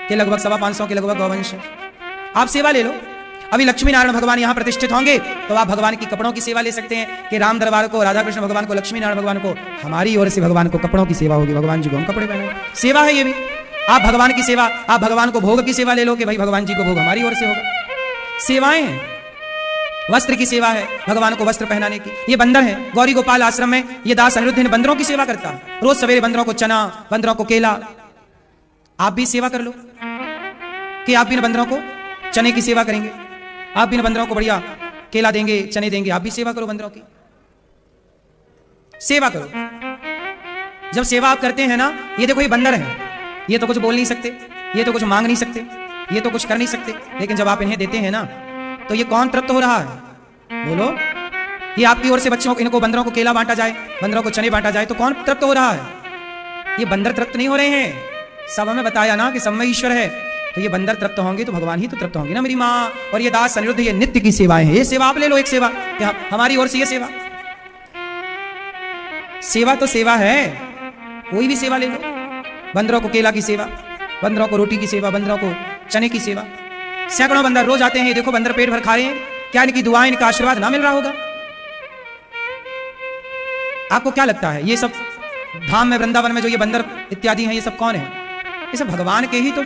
के लगभग, 525 के लगभग गौवंश है। आप सेवा ले लो। अभी लक्ष्मी नारायण भगवान यहाँ प्रतिष्ठित होंगे तो आप भगवान की कपड़ों की सेवा ले सकते हैं कि राम दरबार को, राधा कृष्ण भगवान को, लक्ष्मी नारायण भगवान को, हमारी ओर से भगवान को कपड़ों की सेवा होगी, भगवान जी को हम कपड़े पहनाएंगे। सेवा है ये भी। आप भगवान की सेवा, आप भगवान को भोग की सेवा ले लो कि भाई भगवान जी को भोग हमारी ओर से होगा। सेवाएं हैं। वस्त्र की सेवा है, भगवान को वस्त्र पहनाने की। ये बंदर है, गौरी गोपाल आश्रम में ये दास अनिरुद्ध इन बंदरों की सेवा करता है। रोज सवेरे बंदरों को चना, बंदरों को केला। आप भी सेवा कर लो कि आप भी इन बंदरों को चने की सेवा करेंगे, आप भी इन बंदरों को बढ़िया केला देंगे, चने देंगे। आप भी सेवा करो, बंदरों की सेवा करो। जब सेवा आप करते हैं ना, ये देखो ये बंदर है, ये तो कुछ बोल नहीं सकते, ये तो कुछ मांग नहीं सकते, ये तो कुछ कर नहीं सकते, लेकिन जब आप इन्हें देते हैं ना तो ये कौन तृप्त हो रहा है? बोलो। ये आपकी ओर से बच्चों को, इनको बंदरों को केला बांटा जाए, बंदरों को चने बांटा जाए तो कौन तृप्त हो रहा है? ये बंदर तृप्त नहीं हो रहे हैं। सब हमें बताया ना कि सब में ईश्वर है, तो ये बंदर तृप्त होंगे तो भगवान ही तो तृप्त होंगे ना मेरी माँ। और ये दास अनिरुद्ध, ये नित्य की सेवाएं हैं। ये सेवा आप ले लो, एक सेवा हमारी ओर से ये सेवा। सेवा तो सेवा है, कोई भी सेवा ले लो। बंदरों को केला की सेवा, बंदरों को रोटी की सेवा, बंदरों को चने की सेवा। सैकड़ों बंदर रोज आते हैं, देखो बंदर पेट भर खा रहे हैं। क्या इनकी दुआएं, इनका आशीर्वाद ना मिल रहा होगा? आपको क्या लगता है ये सब धाम में, वृंदावन में जो ये बंदर इत्यादि हैं, ये सब कौन है? ये सब भगवान के ही तो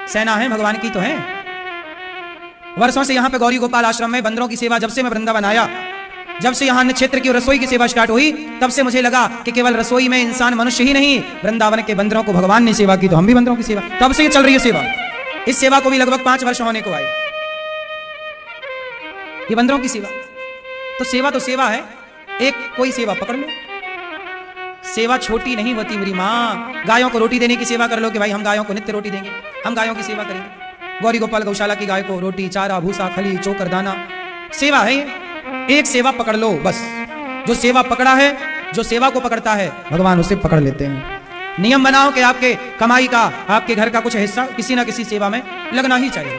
सेना है, भगवान की तो है। वर्षों से यहाँ पे गौरी गोपाल आश्रम में बंदरों की सेवा, जब से मैं वृंदावन आया जब से यहाँ अन्न क्षेत्र की रसोई की सेवा स्टार्ट हुई, तब से मुझे लगा कि केवल रसोई में इंसान मनुष्य ही नहीं, वृंदावन के बंदरों को भगवान ने सेवा की, तो हम भी बंदरों की सेवा, तब से ये चल रही है सेवा। इस सेवा को भी लगभग 5 वर्ष होने को आए, ये बंदरों की सेवा। तो सेवा है, एक कोई सेवा पकड़ लो। सेवा छोटी नहीं होती मेरी माँ। गायों को रोटी देने की सेवा कर लो कि भाई हम गायों को नित्य रोटी देंगे, हम गायों की सेवा करेंगे। गौरी गोपाल गौशाला की गाय को रोटी, चारा, भूसा, खली, चोकर, दाना, सेवा है। एक सेवा पकड़ लो बस। जो सेवा पकड़ा है, जो सेवा को पकड़ता है, भगवान उसे पकड़ लेते हैं। नियम बनाओ कि आपके कमाई का, आपके घर का कुछ हिस्सा किसी ना किसी सेवा में लगना ही चाहिए।